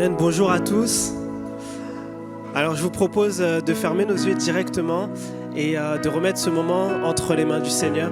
Amen, bonjour à tous. Alors je vous propose de fermer nos yeux directement et de remettre ce moment entre les mains du Seigneur.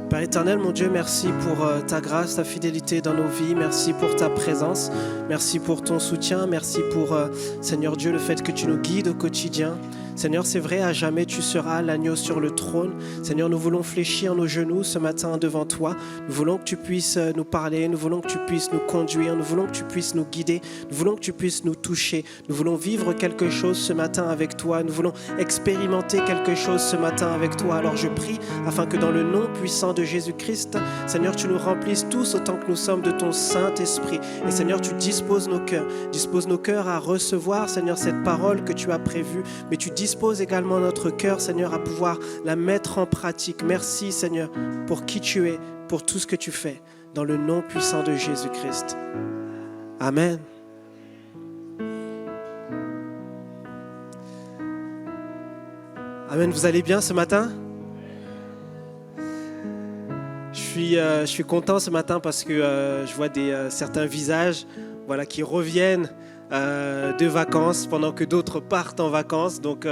Père éternel, mon Dieu, merci pour ta grâce, ta fidélité dans nos vies. Merci pour ta présence. Merci pour ton soutien. Merci pour, Seigneur Dieu, le fait que tu nous guides au quotidien. Seigneur, c'est vrai, à jamais tu seras l'agneau sur le trône. Seigneur, nous voulons fléchir nos genoux ce matin devant toi. Nous voulons que tu puisses nous parler. Nous voulons que tu puisses nous conduire. Nous voulons que tu puisses nous guider. Nous voulons que tu puisses nous toucher. Nous voulons vivre quelque chose ce matin avec toi. Nous voulons expérimenter quelque chose ce matin avec toi. Alors je prie afin que dans le nom puissant de Jésus-Christ, Seigneur, tu nous remplisses tous autant que nous sommes de ton Saint-Esprit. Et Seigneur, tu disposes nos cœurs à recevoir, Seigneur, cette parole que tu as prévue, mais tu disposes également notre cœur, Seigneur, à pouvoir la mettre en pratique. Merci, Seigneur, pour qui tu es, pour tout ce que tu fais, dans le nom puissant de Jésus-Christ. Amen. Amen, vous allez bien ce matin ? Je suis content ce matin parce que je vois certains visages qui reviennent de vacances pendant que d'autres partent en vacances. Donc,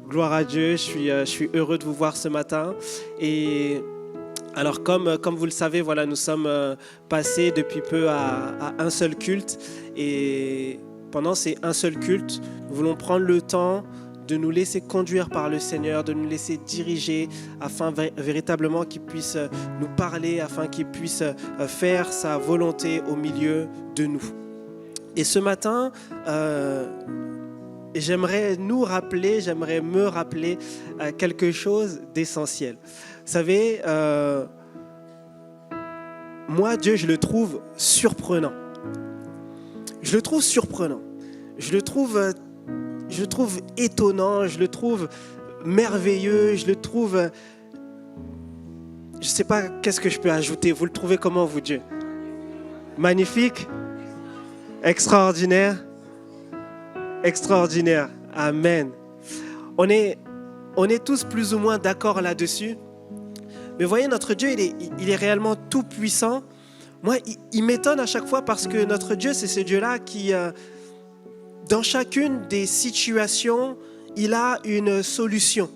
gloire à Dieu, je suis heureux de vous voir ce matin. Et alors, comme vous le savez, nous sommes passés depuis peu à un seul culte. Et pendant ces un seul culte, nous voulons prendre le temps de nous laisser conduire par le Seigneur, de nous laisser diriger afin véritablement qu'il puisse nous parler, afin qu'il puisse faire sa volonté au milieu de nous. Et ce matin, j'aimerais me rappeler quelque chose d'essentiel. Vous savez, moi, Dieu, je le trouve surprenant. Je le trouve surprenant. Je le trouve étonnant, je le trouve merveilleux, je le trouve... Je ne sais pas qu'est-ce que je peux ajouter. Vous le trouvez comment, vous, Dieu ? Magnifique ? Extraordinaire ? Extraordinaire. Amen. On est tous plus ou moins d'accord là-dessus. Mais voyez, notre Dieu, il est réellement tout puissant. Moi, il m'étonne à chaque fois parce que notre Dieu, c'est ce Dieu-là qui... Dans chacune des situations, il a une solution.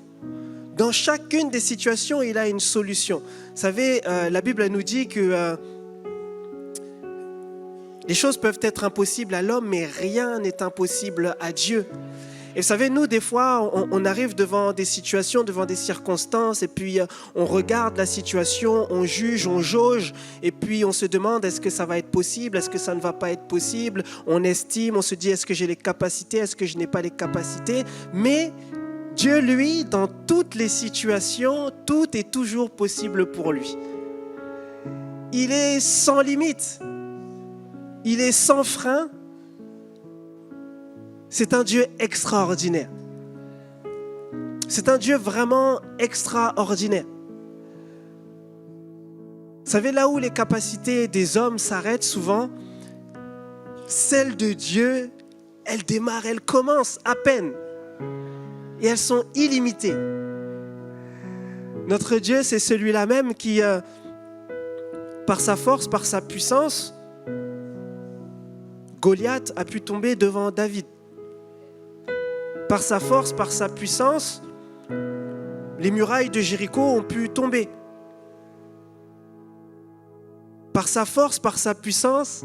Dans chacune des situations, il a une solution. Vous savez, la Bible nous dit que les choses peuvent être impossibles à l'homme, mais rien n'est impossible à Dieu. Et vous savez, nous, des fois, on arrive devant des situations, devant des circonstances, et puis on regarde la situation, on juge, on jauge, et puis on se demande, est-ce que ça va être possible, est-ce que ça ne va pas être possible? On estime, on se dit, est-ce que j'ai les capacités, est-ce que je n'ai pas les capacités? Mais Dieu, lui, dans toutes les situations, tout est toujours possible pour lui. Il est sans limite, il est sans frein. C'est un Dieu extraordinaire. C'est un Dieu vraiment extraordinaire. Vous savez, là où les capacités des hommes s'arrêtent souvent, celles de Dieu, elles démarrent, elles commencent à peine. Et elles sont illimitées. Notre Dieu, c'est celui-là même qui, par sa force, par sa puissance, Goliath a pu tomber devant David. Par sa force, par sa puissance, les murailles de Jéricho ont pu tomber. Par sa force, par sa puissance,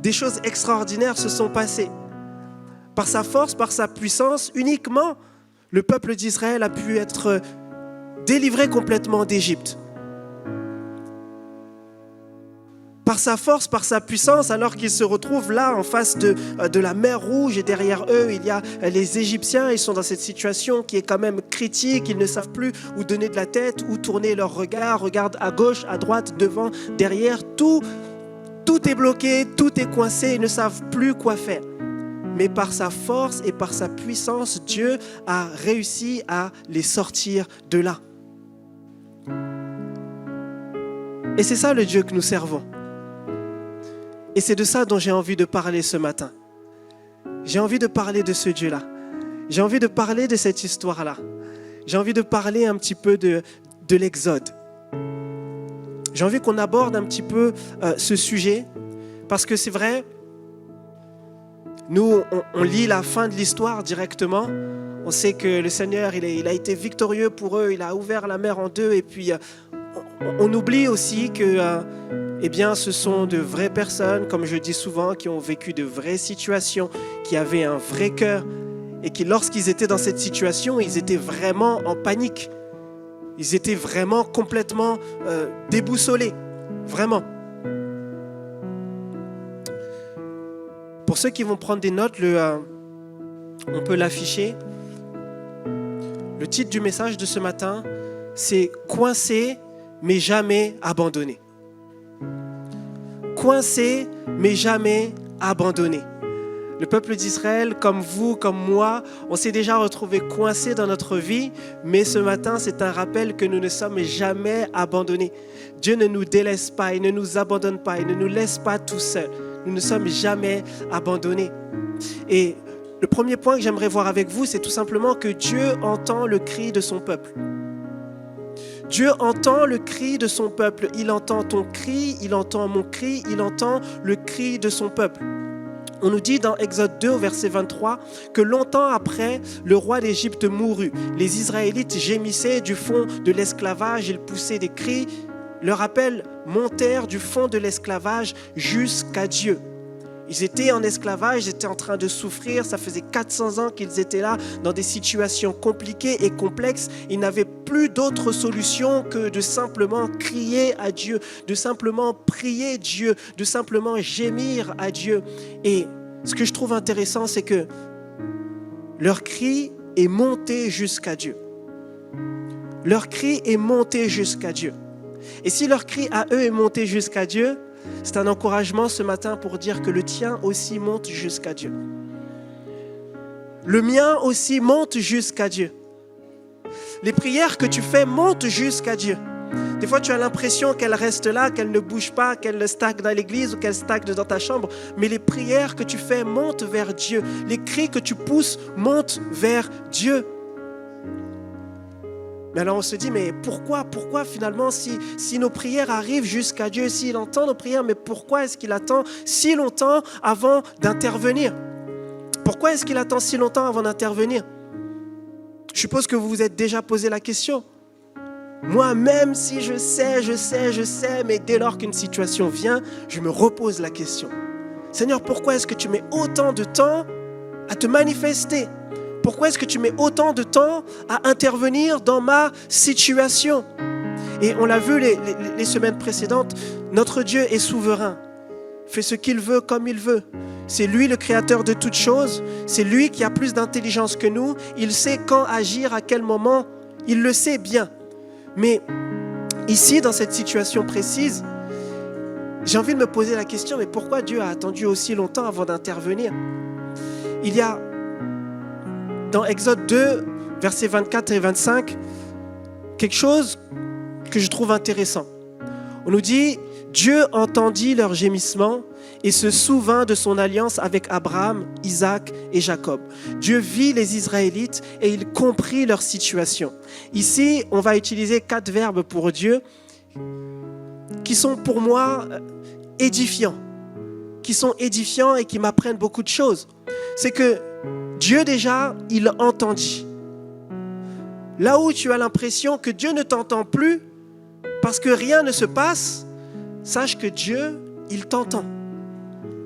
des choses extraordinaires se sont passées. Par sa force, par sa puissance, uniquement, le peuple d'Israël a pu être délivré complètement d'Égypte. Par sa force, par sa puissance, alors qu'ils se retrouvent là en face de la mer Rouge et derrière eux, il y a les Égyptiens. Ils sont dans cette situation qui est quand même critique. Ils ne savent plus où donner de la tête, où tourner leur regard. Regardent à gauche, à droite, devant, derrière. Tout est bloqué, tout est coincé. Ils ne savent plus quoi faire. Mais par sa force et par sa puissance, Dieu a réussi à les sortir de là. Et c'est ça le Dieu que nous servons. Et c'est de ça dont j'ai envie de parler ce matin. J'ai envie de parler de ce Dieu-là. J'ai envie de parler de cette histoire-là. J'ai envie de parler un petit peu de l'Exode. J'ai envie qu'on aborde un petit peu ce sujet, parce que c'est vrai, Nous, on lit la fin de l'histoire directement. On sait que le Seigneur, il a été victorieux pour eux. Il a ouvert la mer en deux. Et puis, on oublie aussi que eh bien, ce sont de vraies personnes, comme je dis souvent, qui ont vécu de vraies situations, qui avaient un vrai cœur. Et qui, lorsqu'ils étaient dans cette situation, ils étaient vraiment en panique. Ils étaient vraiment complètement déboussolés. Vraiment. Pour ceux qui vont prendre des notes, on peut l'afficher. Le titre du message de ce matin, c'est « Coincé, mais jamais abandonné ». Coincé, mais jamais abandonné. Le peuple d'Israël, comme vous, comme moi, on s'est déjà retrouvé coincé dans notre vie, mais ce matin, c'est un rappel que nous ne sommes jamais abandonnés. Dieu ne nous délaisse pas, il ne nous abandonne pas, il ne nous laisse pas tout seuls. Nous ne sommes jamais abandonnés. Et le premier point que j'aimerais voir avec vous, c'est tout simplement que Dieu entend le cri de son peuple. Dieu entend le cri de son peuple. Il entend ton cri, il entend mon cri, il entend le cri de son peuple. On nous dit dans Exode 2, au verset 23, que longtemps après, le roi d'Égypte mourut. Les Israélites gémissaient du fond de l'esclavage, ils poussaient des cris. Leurs appels montèrent du fond de l'esclavage jusqu'à Dieu. Ils étaient en esclavage, ils étaient en train de souffrir. Ça faisait 400 ans qu'ils étaient là, dans des situations compliquées et complexes. Ils n'avaient plus d'autre solution que de simplement crier à Dieu, de simplement prier Dieu, de simplement gémir à Dieu. Et ce que je trouve intéressant, c'est que leur cri est monté jusqu'à Dieu. Leur cri est monté jusqu'à Dieu. Et si leur cri à eux est monté jusqu'à Dieu, c'est un encouragement ce matin pour dire que le tien aussi monte jusqu'à Dieu. Le mien aussi monte jusqu'à Dieu. Les prières que tu fais montent jusqu'à Dieu. Des fois, tu as l'impression qu'elles restent là, qu'elles ne bougent pas, qu'elles stagnent dans l'église ou qu'elles stagnent dans ta chambre. Mais les prières que tu fais montent vers Dieu. Les cris que tu pousses montent vers Dieu. Mais alors on se dit, mais pourquoi finalement si nos prières arrivent jusqu'à Dieu, s'il entend nos prières, mais pourquoi est-ce qu'il attend si longtemps avant d'intervenir? Pourquoi est-ce qu'il attend si longtemps avant d'intervenir? Je suppose que vous vous êtes déjà posé la question. Moi, même si je sais, mais dès lors qu'une situation vient, je me repose la question. Seigneur, pourquoi est-ce que tu mets autant de temps à te manifester? Pourquoi est-ce que tu mets autant de temps à intervenir dans ma situation? Et on l'a vu les semaines précédentes, notre Dieu est souverain, fait ce qu'il veut comme il veut. C'est lui le créateur de toutes choses, c'est lui qui a plus d'intelligence que nous, il sait quand agir, à quel moment, il le sait bien. Mais ici, dans cette situation précise, j'ai envie de me poser la question, mais pourquoi Dieu a attendu aussi longtemps avant d'intervenir? Il y a dans Exode 2, versets 24 et 25, quelque chose que je trouve intéressant. On nous dit, Dieu entendit leurs gémissements et se souvint de son alliance avec Abraham, Isaac et Jacob. Dieu vit les Israélites et il comprit leur situation. Ici, on va utiliser 4 verbes pour Dieu qui sont pour moi édifiants, et qui m'apprennent beaucoup de choses. C'est que Dieu déjà, il entendit. Là où tu as l'impression que Dieu ne t'entend plus parce que rien ne se passe, sache que Dieu, il t'entend.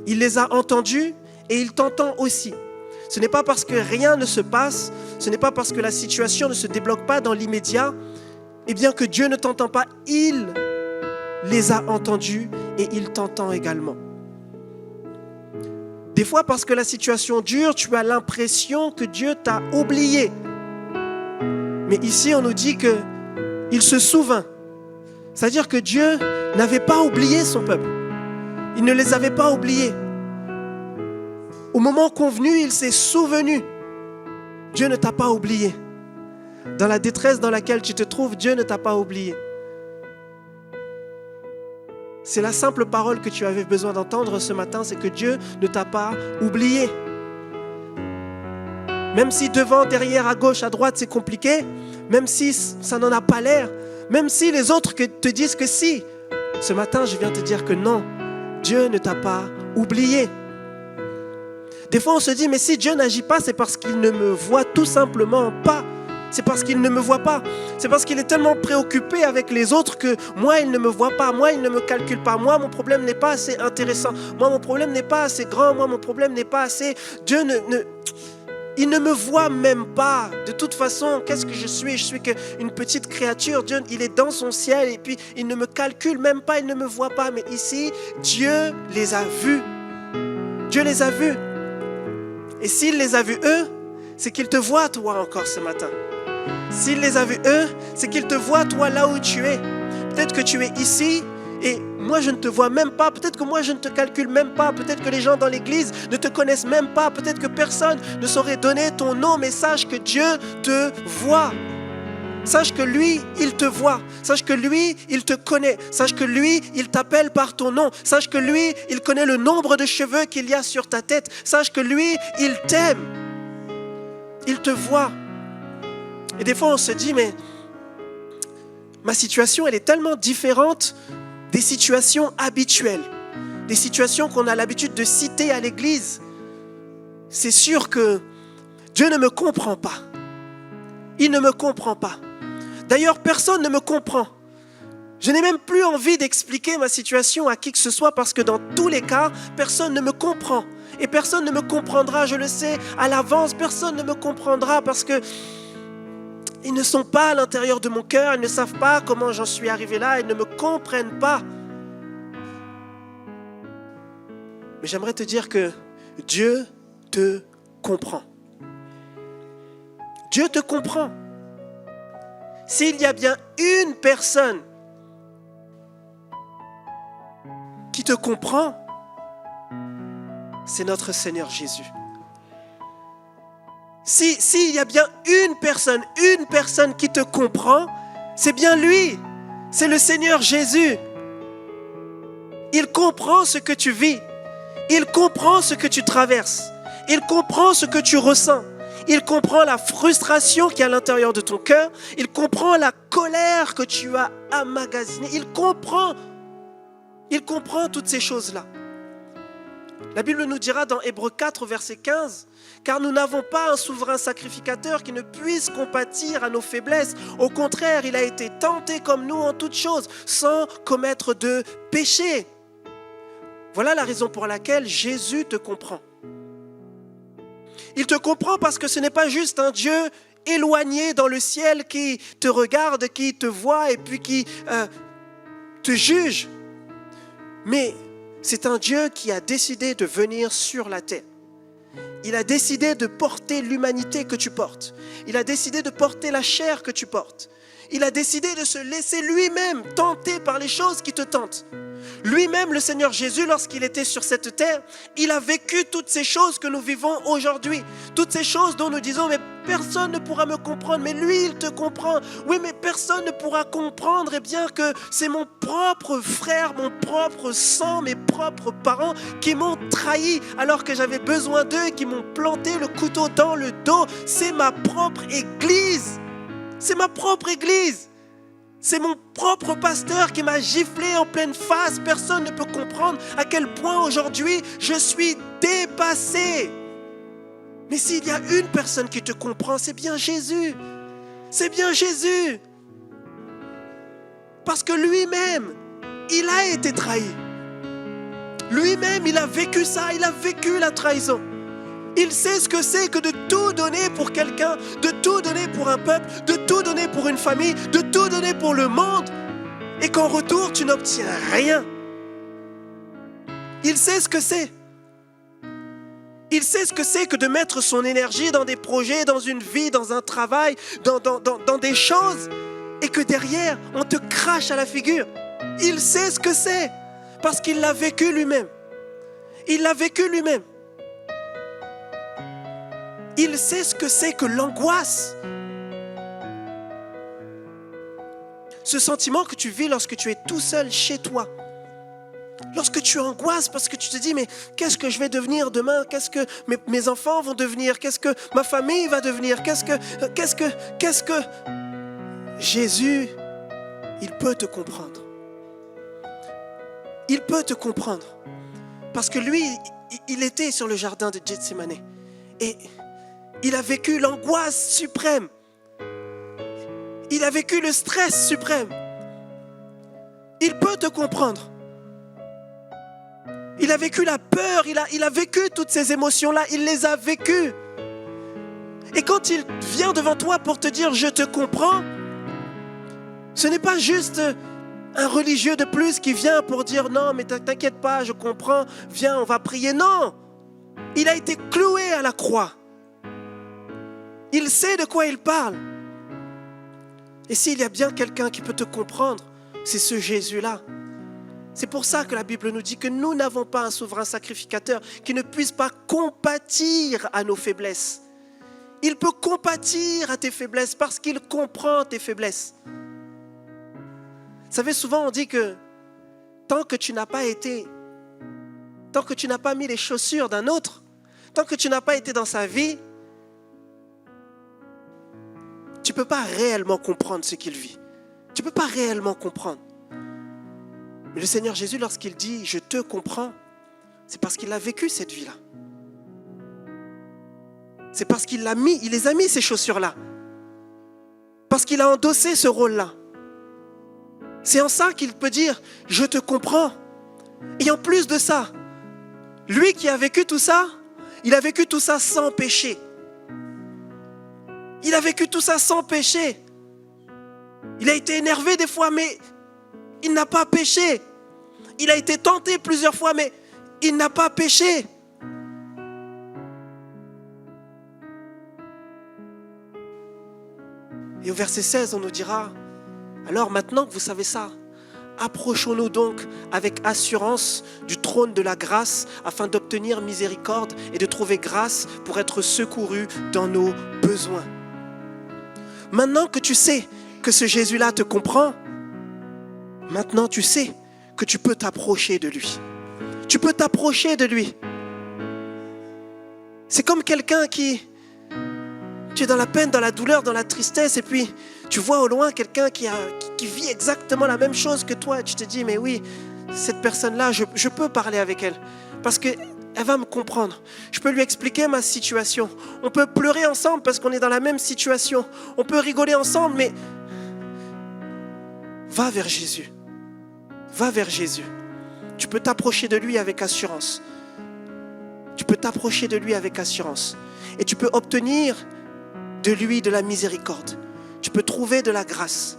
Il les a entendus et il t'entend aussi. Ce n'est pas parce que rien ne se passe, ce n'est pas parce que la situation ne se débloque pas dans l'immédiat, et bien que Dieu ne t'entend pas, il les a entendus et il t'entend également. Des fois, parce que la situation dure, tu as l'impression que Dieu t'a oublié. Mais ici, on nous dit qu'il se souvint. C'est-à-dire que Dieu n'avait pas oublié son peuple. Il ne les avait pas oubliés. Au moment convenu, il s'est souvenu. Dieu ne t'a pas oublié. Dans la détresse dans laquelle tu te trouves, Dieu ne t'a pas oublié. C'est la simple parole que tu avais besoin d'entendre ce matin, c'est que Dieu ne t'a pas oublié. Même si devant, derrière, à gauche, à droite, c'est compliqué, même si ça n'en a pas l'air, même si les autres te disent que si, ce matin, je viens te dire que non, Dieu ne t'a pas oublié. Des fois, on se dit, mais si Dieu n'agit pas, c'est parce qu'il ne me voit tout simplement pas. C'est parce qu'il ne me voit pas. C'est parce qu'il est tellement préoccupé avec les autres que moi, il ne me voit pas. Moi, il ne me calcule pas. Moi, mon problème n'est pas assez intéressant. Moi, mon problème n'est pas assez grand. Moi, mon problème n'est pas assez... Dieu il ne me voit même pas. De toute façon, qu'est-ce que je suis? Je suis qu'une petite créature. Dieu, il est dans son ciel et puis il ne me calcule même pas. Il ne me voit pas. Mais ici, Dieu les a vus. Dieu les a vus. Et s'il les a vus eux, c'est qu'il te voit toi encore ce matin. S'il les a vus eux, c'est qu'il te voit toi là où tu es. Peut-être que tu es ici et moi je ne te vois même pas. Peut-être que moi je ne te calcule même pas. Peut-être que les gens dans l'église ne te connaissent même pas. Peut-être que personne ne saurait donner ton nom. Mais sache que Dieu te voit. Sache que lui, il te voit. Sache que lui, il te connaît. Sache que lui, il t'appelle par ton nom. Sache que lui, il connaît le nombre de cheveux qu'il y a sur ta tête. Sache que lui, il t'aime. Il te voit. Et des fois, on se dit, mais ma situation, elle est tellement différente des situations habituelles, des situations qu'on a l'habitude de citer à l'église. C'est sûr que Dieu ne me comprend pas. Il ne me comprend pas. D'ailleurs, personne ne me comprend. Je n'ai même plus envie d'expliquer ma situation à qui que ce soit parce que dans tous les cas, personne ne me comprend. Et personne ne me comprendra, je le sais, à l'avance. Personne ne me comprendra parce que ils ne sont pas à l'intérieur de mon cœur. Ils ne savent pas comment j'en suis arrivé là. Ils ne me comprennent pas. Mais j'aimerais te dire que Dieu te comprend. Dieu te comprend. S'il y a bien une personne qui te comprend, c'est notre Seigneur Jésus. S'il y a bien une personne qui te comprend, c'est bien lui. C'est le Seigneur Jésus. Il comprend ce que tu vis. Il comprend ce que tu traverses. Il comprend ce que tu ressens. Il comprend la frustration qui est à l'intérieur de ton cœur. Il comprend la colère que tu as emmagasinée. Il comprend toutes ces choses-là. La Bible nous dira dans Hébreux 4, verset 15, « Car nous n'avons pas un souverain sacrificateur qui ne puisse compatir à nos faiblesses. Au contraire, il a été tenté comme nous en toutes choses, sans commettre de péché. » Voilà la raison pour laquelle Jésus te comprend. Il te comprend parce que ce n'est pas juste un Dieu éloigné dans le ciel qui te regarde, qui te voit et puis qui te juge. Mais c'est un Dieu qui a décidé de venir sur la terre. Il a décidé de porter l'humanité que tu portes. Il a décidé de porter la chair que tu portes. Il a décidé de se laisser lui-même tenter par les choses qui te tentent. Lui-même, le Seigneur Jésus, lorsqu'il était sur cette terre, il a vécu toutes ces choses que nous vivons aujourd'hui. Toutes ces choses dont nous disons, mais personne ne pourra me comprendre. Mais lui, il te comprend. Oui, mais personne ne pourra comprendre. Eh bien que c'est mon propre frère, mon propre sang, mes propres parents qui m'ont trahi alors que j'avais besoin d'eux et qui m'ont planté le couteau dans le dos. C'est ma propre église. C'est ma propre église. C'est mon propre pasteur qui m'a giflé en pleine face. Personne ne peut comprendre à quel point aujourd'hui je suis dépassé. Mais s'il y a une personne qui te comprend, c'est bien Jésus. C'est bien Jésus. Parce que lui-même, il a été trahi. Lui-même, il a vécu ça. Il a vécu la trahison. Il sait ce que c'est que de tout donner pour quelqu'un, de tout donner pour un peuple, de tout donner pour une famille, de tout donner pour le monde, et qu'en retour, tu n'obtiens rien. Il sait ce que c'est. Il sait ce que c'est que de mettre son énergie dans des projets, dans une vie, dans un travail, dans des choses, et que derrière, on te crache à la figure. Il sait ce que c'est, parce qu'il l'a vécu lui-même. Il l'a vécu lui-même. Il sait ce que c'est que l'angoisse. Ce sentiment que tu vis lorsque tu es tout seul chez toi. Lorsque tu angoisses parce que tu te dis, mais qu'est-ce que je vais devenir demain? Qu'est-ce que mes enfants vont devenir? Qu'est-ce que ma famille va devenir? Qu'est-ce que... Jésus, il peut te comprendre. Il peut te comprendre. Parce que lui, il était sur le jardin de Gethsémane et il a vécu l'angoisse suprême. Il a vécu le stress suprême. Il peut te comprendre. Il a vécu la peur, il a vécu toutes ces émotions-là, il les a vécues. Et quand il vient devant toi pour te dire « je te comprends », ce n'est pas juste un religieux de plus qui vient pour dire « non, mais t'inquiète pas, je comprends, viens, on va prier ». Non, il a été cloué à la croix. Il sait de quoi il parle. Et s'il y a bien quelqu'un qui peut te comprendre, c'est ce Jésus-là. C'est pour ça que la Bible nous dit que nous n'avons pas un souverain sacrificateur qui ne puisse pas compatir à nos faiblesses. Il peut compatir à tes faiblesses parce qu'il comprend tes faiblesses. Vous savez, souvent on dit que tant que tu n'as pas mis les chaussures d'un autre, tant que tu n'as pas été dans sa vie, tu ne peux pas réellement comprendre ce qu'il vit. Tu ne peux pas réellement comprendre. Mais le Seigneur Jésus, lorsqu'il dit « je te comprends », c'est parce qu'il a vécu cette vie-là. C'est parce qu'il les a mis ces chaussures-là. Parce qu'il a endossé ce rôle-là. C'est en ça qu'il peut dire « je te comprends ». Et en plus de ça, lui qui a vécu tout ça, il a vécu tout ça sans péché. Il a vécu tout ça sans péché. Il a été énervé des fois, mais il n'a pas péché. Il a été tenté plusieurs fois, mais il n'a pas péché. Et au verset 16, on nous dira, alors maintenant que vous savez ça, approchons-nous donc avec assurance du trône de la grâce afin d'obtenir miséricorde et de trouver grâce pour être secourus dans nos besoins. Maintenant que tu sais que ce Jésus-là te comprend, maintenant tu sais que tu peux t'approcher de lui. Tu peux t'approcher de lui. C'est comme quelqu'un tu es dans la peine, dans la douleur, dans la tristesse, et puis tu vois au loin quelqu'un qui vit exactement la même chose que toi. Et tu te dis, mais oui, cette personne-là, je peux parler avec elle. Parce qu'elle va me comprendre. Je peux lui expliquer ma situation. On peut pleurer ensemble parce qu'on est dans la même situation. On peut rigoler ensemble, mais va vers Jésus. Va vers Jésus. Tu peux t'approcher de lui avec assurance. Tu peux t'approcher de lui avec assurance. Et tu peux obtenir de lui de la miséricorde. Tu peux trouver de la grâce.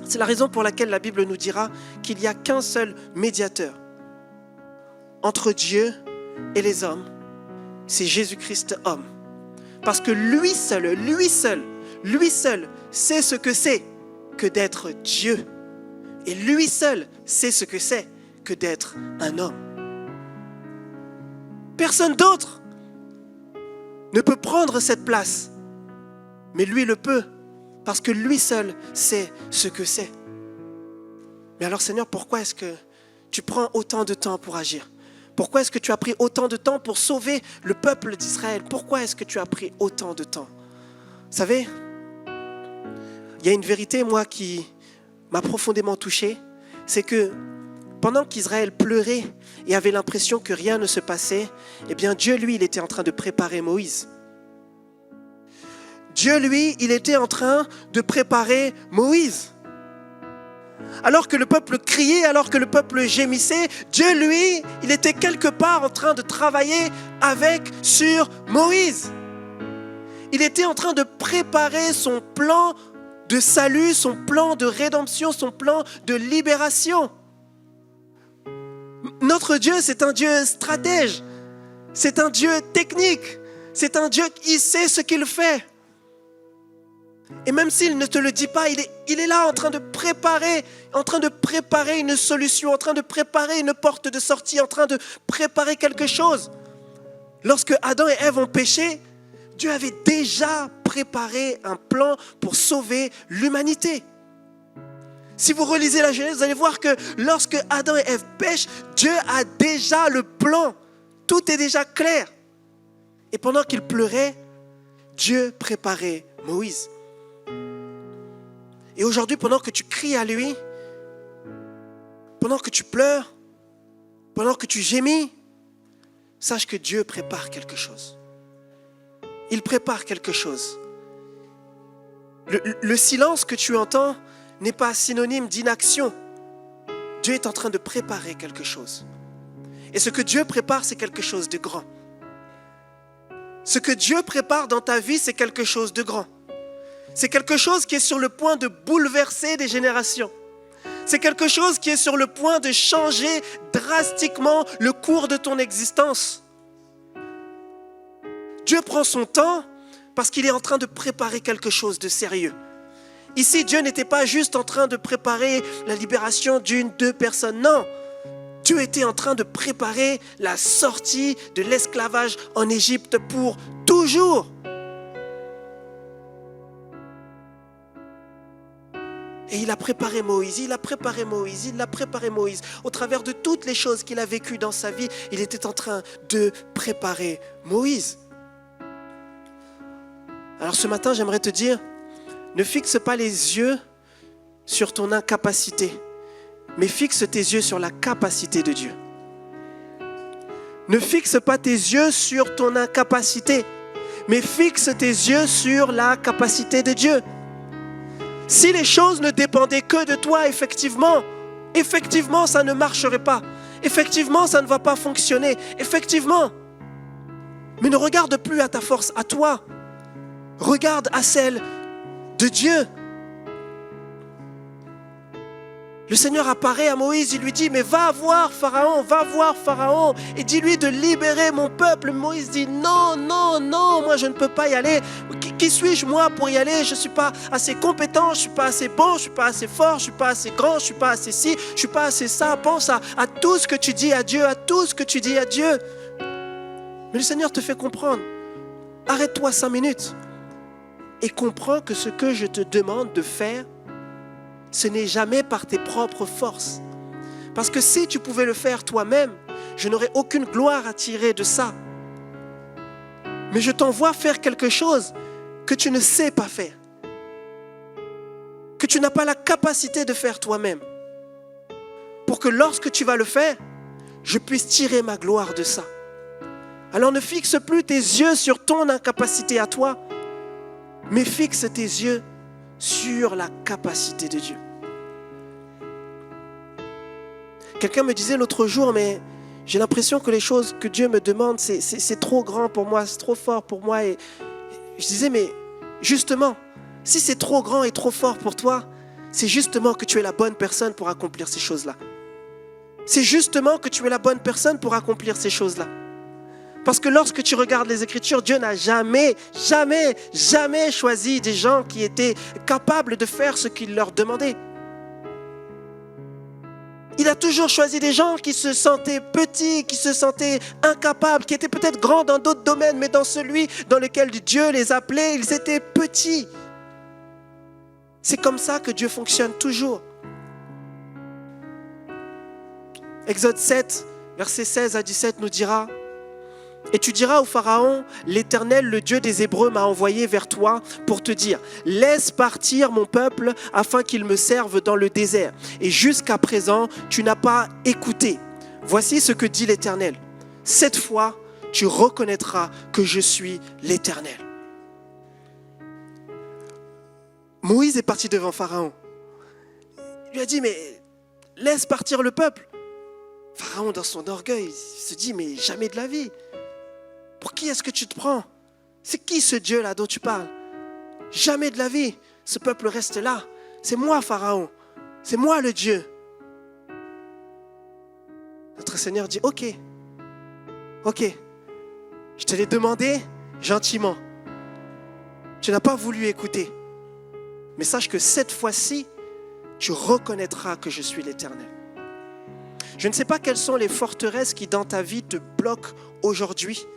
C'est la raison pour laquelle la Bible nous dira qu'il n'y a qu'un seul médiateur entre Dieu et les hommes. C'est Jésus-Christ homme. Parce que lui seul sait ce que c'est que d'être Dieu. Et lui seul sait ce que c'est que d'être un homme. Personne d'autre ne peut prendre cette place. Mais lui le peut, parce que lui seul sait ce que c'est. Mais alors Seigneur, pourquoi est-ce que tu prends autant de temps pour agir? Pourquoi est-ce que tu as pris autant de temps pour sauver le peuple d'Israël? Pourquoi est-ce que tu as pris autant de temps? Vous savez, il y a une vérité, moi, qui m'a profondément touché. C'est que pendant qu'Israël pleurait et avait l'impression que rien ne se passait, eh bien Dieu, lui, il était en train de préparer Moïse. Dieu, lui, il était en train de préparer Moïse. Alors que le peuple criait, alors que le peuple gémissait, Dieu, lui, il était quelque part en train de travailler sur Moïse. Il était en train de préparer son plan de salut, son plan de rédemption, son plan de libération. Notre Dieu, c'est un Dieu stratège. C'est un Dieu technique. C'est un Dieu qui sait ce qu'il fait. Et même s'il ne te le dit pas, il est là en train de préparer une solution, en train de préparer une porte de sortie, en train de préparer quelque chose. Lorsque Adam et Ève ont péché, Dieu avait déjà préparé un plan pour sauver l'humanité. Si vous relisez la Genèse, vous allez voir que lorsque Adam et Ève pêchent, Dieu a déjà le plan. Tout est déjà clair. Et pendant qu'ils pleuraient, Dieu préparait Moïse. Et aujourd'hui, pendant que tu cries à lui, pendant que tu pleures, pendant que tu gémis, sache que Dieu prépare quelque chose. Il prépare quelque chose. Le silence que tu entends n'est pas synonyme d'inaction. Dieu est en train de préparer quelque chose. Et ce que Dieu prépare, c'est quelque chose de grand. Ce que Dieu prépare dans ta vie, c'est quelque chose de grand. C'est quelque chose qui est sur le point de bouleverser des générations. C'est quelque chose qui est sur le point de changer drastiquement le cours de ton existence. Dieu prend son temps parce qu'il est en train de préparer quelque chose de sérieux. Ici, Dieu n'était pas juste en train de préparer la libération d'une, deux personnes, non. Dieu était en train de préparer la sortie de l'esclavage en Égypte pour toujours. Et il a préparé Moïse, il a préparé Moïse, il a préparé Moïse. Au travers de toutes les choses qu'il a vécues dans sa vie, il était en train de préparer Moïse. Alors ce matin, j'aimerais te dire, ne fixe pas les yeux sur ton incapacité, mais fixe tes yeux sur la capacité de Dieu. Ne fixe pas tes yeux sur ton incapacité, mais fixe tes yeux sur la capacité de Dieu. Si les choses ne dépendaient que de toi, effectivement, ça ne marcherait pas. Effectivement, ça ne va pas fonctionner. Effectivement. Mais ne regarde plus à ta force, à toi. Regarde à celle de Dieu. Le Seigneur apparaît à Moïse, il lui dit, mais va voir Pharaon et dis-lui de libérer mon peuple. Moïse dit, non, moi je ne peux pas y aller. Qui suis-je moi pour y aller? Je ne suis pas assez compétent, je ne suis pas assez bon, je ne suis pas assez fort, je ne suis pas assez grand, je ne suis pas assez ci, je ne suis pas assez ça. Pense à tout ce que tu dis à Dieu, Mais le Seigneur te fait comprendre. Arrête-toi 5 minutes et comprends que ce que je te demande de faire, ce n'est jamais par tes propres forces. Parce que si tu pouvais le faire toi-même, je n'aurais aucune gloire à tirer de ça. Mais je t'envoie faire quelque chose que tu ne sais pas faire. Que tu n'as pas la capacité de faire toi-même. Pour que lorsque tu vas le faire, je puisse tirer ma gloire de ça. Alors ne fixe plus tes yeux sur ton incapacité à toi, mais fixe tes yeux sur la capacité de Dieu. Quelqu'un me disait l'autre jour, mais j'ai l'impression que les choses que Dieu me demande, c'est trop grand pour moi, c'est trop fort pour moi. Et je disais, mais justement, si c'est trop grand et trop fort pour toi, c'est justement que tu es la bonne personne pour accomplir ces choses-là. C'est justement que tu es la bonne personne pour accomplir ces choses-là. Parce que lorsque tu regardes les Écritures, Dieu n'a jamais choisi des gens qui étaient capables de faire ce qu'il leur demandait. Il a toujours choisi des gens qui se sentaient petits, qui se sentaient incapables, qui étaient peut-être grands dans d'autres domaines, mais dans celui dans lequel Dieu les appelait, ils étaient petits. C'est comme ça que Dieu fonctionne toujours. Exode 7, versets 16 à 17 nous dira: et tu diras au Pharaon, l'Éternel, le Dieu des Hébreux, m'a envoyé vers toi pour te dire, laisse partir mon peuple afin qu'il me serve dans le désert. Et jusqu'à présent, tu n'as pas écouté. Voici ce que dit l'Éternel. Cette fois, tu reconnaîtras que je suis l'Éternel. Moïse est parti devant Pharaon. Il lui a dit, mais laisse partir le peuple. Pharaon, dans son orgueil, se dit, mais jamais de la vie. Pour qui est-ce que tu te prends? C'est qui ce Dieu-là dont tu parles? Jamais de la vie. Ce peuple reste là. C'est moi, Pharaon. C'est moi le Dieu. Notre Seigneur dit, ok. Je te l'ai demandé gentiment. Tu n'as pas voulu écouter. Mais sache que cette fois-ci, tu reconnaîtras que je suis l'Éternel. Je ne sais pas quelles sont les forteresses qui dans ta vie te bloquent aujourd'hui.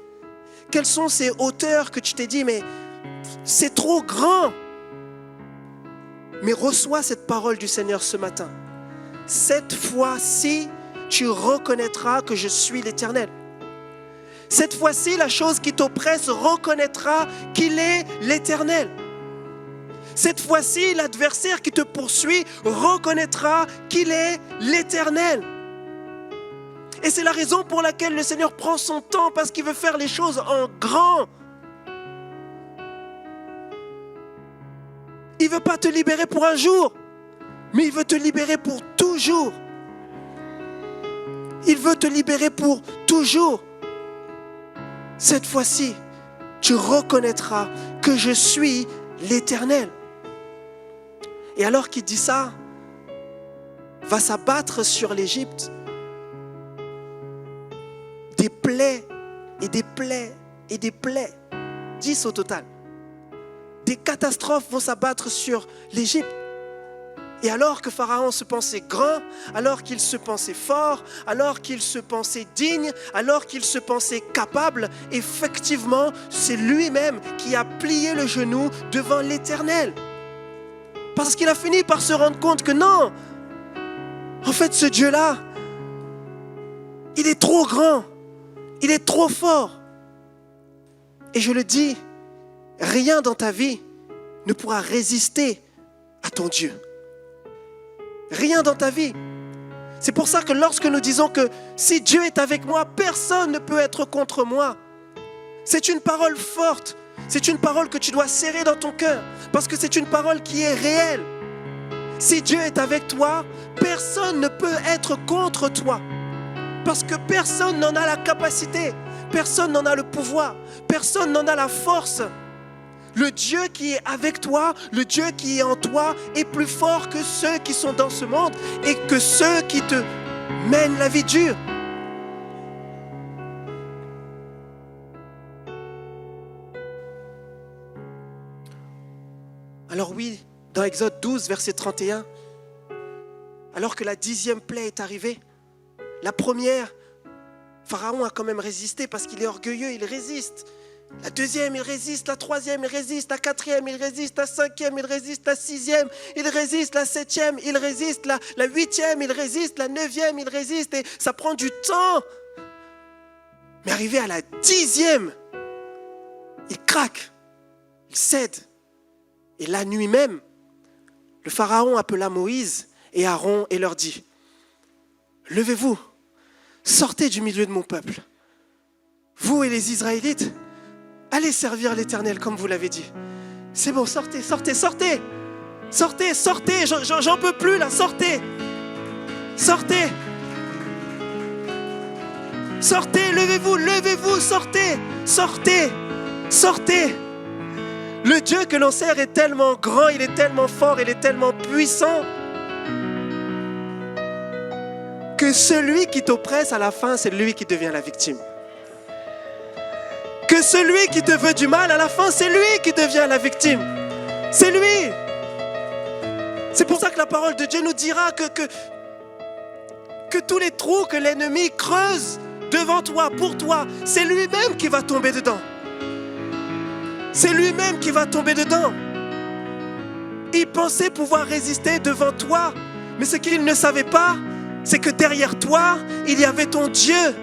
Quelles sont ces hauteurs que tu t'es dit, mais c'est trop grand. Mais reçois cette parole du Seigneur ce matin. Cette fois-ci, tu reconnaîtras que je suis l'Éternel. Cette fois-ci, la chose qui t'oppresse reconnaîtra qu'il est l'Éternel. Cette fois-ci, l'adversaire qui te poursuit reconnaîtra qu'il est l'Éternel. Et c'est la raison pour laquelle le Seigneur prend son temps, parce qu'il veut faire les choses en grand. Il ne veut pas te libérer pour un jour, mais il veut te libérer pour toujours. Il veut te libérer pour toujours. Cette fois-ci, tu reconnaîtras que je suis l'Éternel. Et alors qu'il dit ça, va s'abattre sur l'Égypte des plaies et des plaies et des plaies, 10 au total. Des catastrophes vont s'abattre sur l'Égypte. Et alors que Pharaon se pensait grand, alors qu'il se pensait fort, alors qu'il se pensait digne, alors qu'il se pensait capable, effectivement, c'est lui-même qui a plié le genou devant l'Éternel. Parce qu'il a fini par se rendre compte que non, en fait ce Dieu-là, il est trop grand, il est trop fort. Et je le dis, rien dans ta vie ne pourra résister à ton Dieu. Rien dans ta vie. C'est pour ça que lorsque nous disons que si Dieu est avec moi, personne ne peut être contre moi. C'est une parole forte. C'est une parole que tu dois serrer dans ton cœur. Parce que c'est une parole qui est réelle. Si Dieu est avec toi, personne ne peut être contre toi. Parce que personne n'en a la capacité. Personne n'en a le pouvoir. Personne n'en a la force. Le Dieu qui est avec toi, le Dieu qui est en toi est plus fort que ceux qui sont dans ce monde et que ceux qui te mènent la vie dure. Alors oui, dans Exode 12, verset 31, alors que la 10e plaie est arrivée, la première, Pharaon a quand même résisté parce qu'il est orgueilleux, il résiste. La 2e, il résiste. La 3e, il résiste. La 4e, il résiste. La 5e, il résiste. La 6e, il résiste. La 7e, il résiste. La 8e, il résiste. La 9e, il résiste. Et ça prend du temps. Mais arrivé à la 10e, il craque. Il cède. Et la nuit même, le Pharaon appela Moïse et Aaron et leur dit : levez-vous, sortez du milieu de mon peuple. Vous et les Israélites, allez servir l'Éternel comme vous l'avez dit. C'est bon, sortez, sortez, sortez. Sortez, sortez, j'en peux plus là, sortez. Sortez. Sortez, levez-vous, levez-vous, sortez. Sortez, sortez. Le Dieu que l'on sert est tellement grand, il est tellement fort, il est tellement puissant que celui qui t'oppresse à la fin, c'est lui qui devient la victime. Que celui qui te veut du mal, à la fin, c'est lui qui devient la victime. C'est lui. C'est pour ça que la parole de Dieu nous dira que tous les trous que l'ennemi creuse devant toi, pour toi, c'est lui-même qui va tomber dedans. C'est lui-même qui va tomber dedans. Il pensait pouvoir résister devant toi, mais ce qu'il ne savait pas, c'est que derrière toi, il y avait ton Dieu.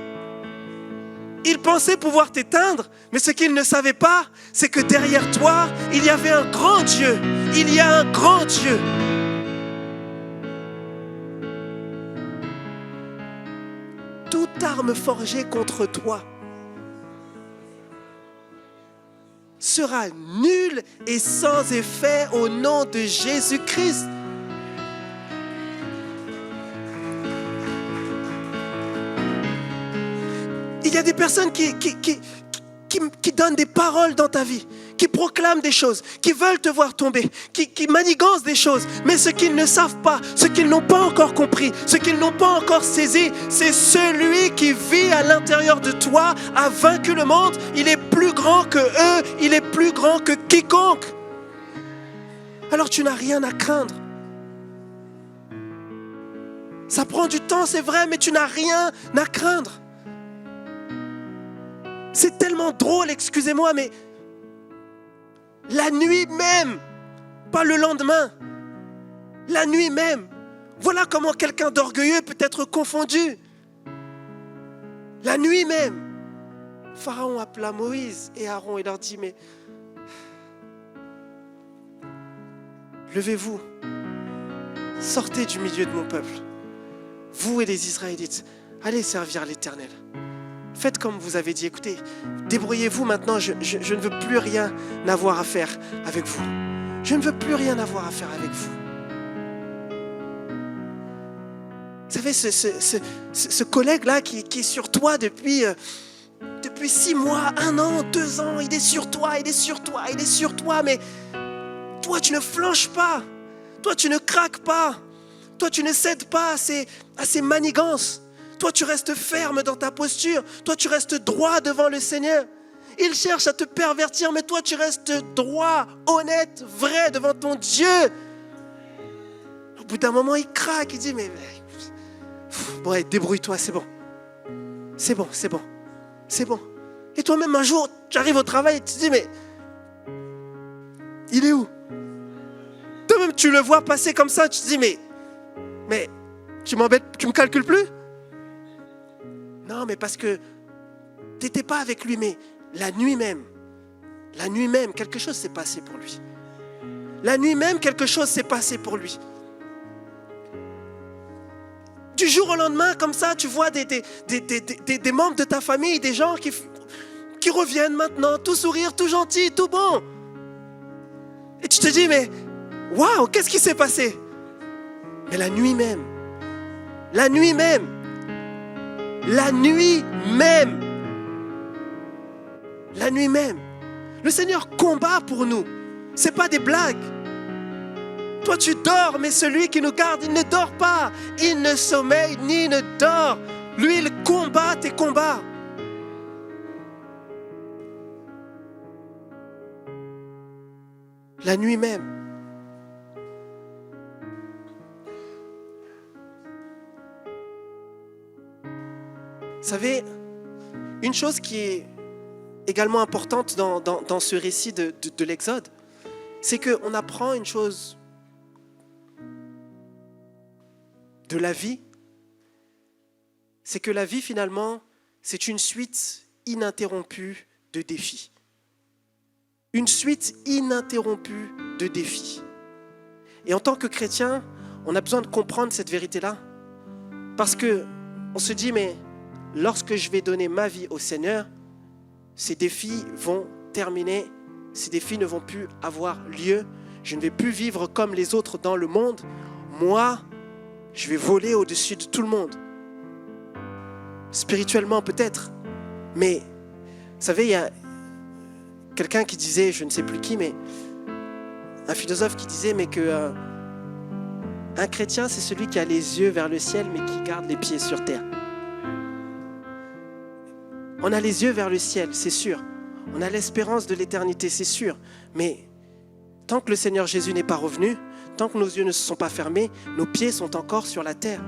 Il pensait pouvoir t'éteindre, mais ce qu'il ne savait pas, c'est que derrière toi, il y avait un grand Dieu. Il y a un grand Dieu. Toute arme forgée contre toi sera nulle et sans effet au nom de Jésus-Christ. Il y a des personnes qui donnent des paroles dans ta vie, qui proclament des choses, qui veulent te voir tomber, qui manigancent des choses. Mais ce qu'ils ne savent pas, ce qu'ils n'ont pas encore compris, ce qu'ils n'ont pas encore saisi, c'est celui qui vit à l'intérieur de toi, a vaincu le monde. Il est plus grand que eux, il est plus grand que quiconque. Alors tu n'as rien à craindre. Ça prend du temps, c'est vrai, mais tu n'as rien à craindre. C'est tellement drôle, excusez-moi, mais la nuit même, pas le lendemain, la nuit même, voilà comment quelqu'un d'orgueilleux peut être confondu. La nuit même, Pharaon appela Moïse et Aaron et leur dit : mais levez-vous, sortez du milieu de mon peuple, vous et les Israélites, Allez servir l'Éternel. Faites comme vous avez dit. Écoutez, débrouillez-vous maintenant. Je ne veux plus rien avoir à faire avec vous. Je ne veux plus rien avoir à faire avec vous. Vous savez, ce collègue-là qui est sur toi depuis 6 mois, 1 an, 2 ans, il est sur toi, mais toi, tu ne flanches pas. Toi, tu ne craques pas. Toi, tu ne cèdes pas à ces manigances. Toi, tu restes ferme dans ta posture. Toi, tu restes droit devant le Seigneur. Il cherche à te pervertir, mais toi, tu restes droit, honnête, vrai devant ton Dieu. Au bout d'un moment, il craque. Il dit, mais bon, débrouille-toi, c'est bon. C'est bon. Et toi-même, un jour, tu arrives au travail et tu te dis, mais il est où? Toi-même, tu le vois passer comme ça, tu te dis, mais tu m'embêtes, tu me calcules plus? Non, mais parce que tu n'étais pas avec lui, mais la nuit même, quelque chose s'est passé pour lui. La nuit même, quelque chose s'est passé pour lui. Du jour au lendemain, comme ça, tu vois des membres de ta famille, des gens qui reviennent maintenant, tout sourire, tout gentil, tout bon. Et tu te dis, mais waouh, qu'est-ce qui s'est passé? Mais la nuit même, le Seigneur combat pour nous. Ce n'est pas des blagues. Toi, tu dors, mais celui qui nous garde, il ne dort pas. Il ne sommeille ni ne dort. Lui, il combat tes combats. La nuit même. Vous savez, une chose qui est également importante dans ce récit de l'Exode, c'est qu'on apprend une chose de la vie, c'est que la vie finalement, c'est une suite ininterrompue de défis. Une suite ininterrompue de défis. Et en tant que chrétien, on a besoin de comprendre cette vérité-là, parce que on se dit, mais lorsque je vais donner ma vie au Seigneur, ces défis vont terminer, ces défis ne vont plus avoir lieu, je ne vais plus vivre comme les autres dans le monde, moi, je vais voler au-dessus de tout le monde. Spirituellement peut-être, mais vous savez, il y a quelqu'un qui disait, je ne sais plus qui, mais un philosophe qui disait, mais que un chrétien, c'est celui qui a les yeux vers le ciel, mais qui garde les pieds sur terre. On a les yeux vers le ciel, c'est sûr. On a l'espérance de l'éternité, c'est sûr. Mais tant que le Seigneur Jésus n'est pas revenu, tant que nos yeux ne se sont pas fermés, nos pieds sont encore sur la terre.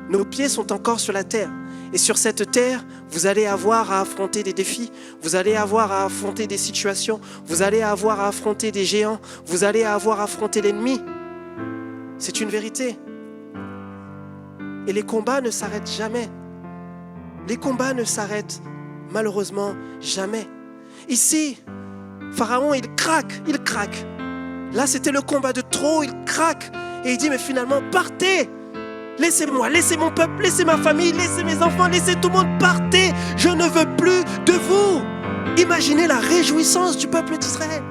Nos pieds sont encore sur la terre. Et sur cette terre, vous allez avoir à affronter des défis. Vous allez avoir à affronter des situations. Vous allez avoir à affronter des géants. Vous allez avoir à affronter l'ennemi. C'est une vérité. Et les combats ne s'arrêtent jamais. Les combats ne s'arrêtent malheureusement jamais. Ici, Pharaon, il craque. Là, c'était le combat de trop, il craque. Et il dit, mais finalement, partez. Laissez-moi, laissez mon peuple, laissez ma famille, laissez mes enfants, laissez tout le monde, partez. Je ne veux plus de vous. Imaginez la réjouissance du peuple d'Israël.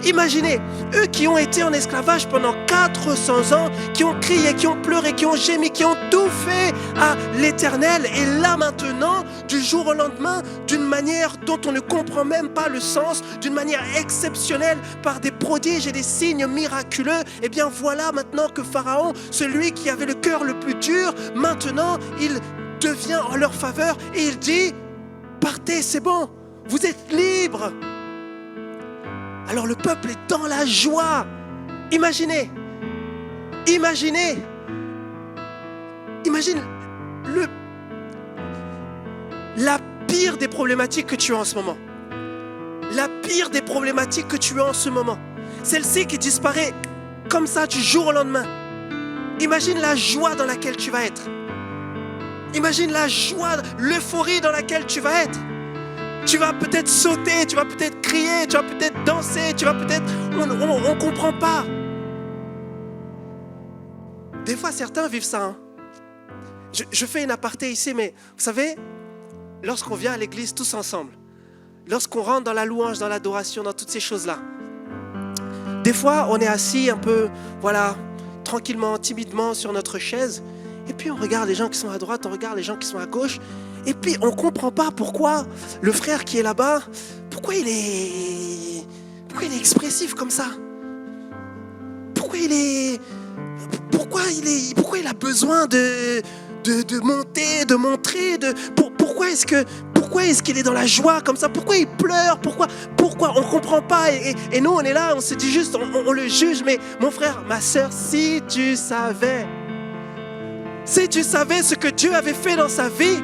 Imaginez, eux qui ont été en esclavage pendant 400 ans, qui ont crié, qui ont pleuré, qui ont gémi, qui ont tout fait à l'Éternel. Et là maintenant, du jour au lendemain, d'une manière dont on ne comprend même pas le sens, d'une manière exceptionnelle, par des prodiges et des signes miraculeux, eh bien voilà maintenant que Pharaon, celui qui avait le cœur le plus dur, maintenant il devient en leur faveur et il dit, partez, c'est bon, vous êtes libres. Alors le peuple est dans la joie. Imagine la pire des problématiques que tu as en ce moment. La pire des problématiques que tu as en ce moment. Celle-ci qui disparaît comme ça du jour au lendemain. Imagine la joie dans laquelle tu vas être. Imagine la joie, l'euphorie dans laquelle tu vas être. Tu vas peut-être sauter, tu vas peut-être crier, tu vas peut-être danser, tu vas peut-être... On ne comprend pas. Des fois, certains vivent ça. Je fais une aparté ici, mais vous savez, lorsqu'on vient à l'église tous ensemble, lorsqu'on rentre dans la louange, dans l'adoration, dans toutes ces choses-là, des fois, on est assis un peu, voilà, tranquillement, timidement sur notre chaise, et puis on regarde les gens qui sont à droite, on regarde les gens qui sont à gauche, et puis on ne comprend pas pourquoi le frère qui est là-bas, pourquoi il est expressif comme ça. Pourquoi il a besoin de monter, de montrer, pourquoi est-ce qu'il est dans la joie comme ça? Pourquoi il pleure? Pourquoi on ne comprend pas et nous on est là, on se dit juste, on le juge. Mais mon frère, ma soeur, si tu savais ce que Dieu avait fait dans sa vie,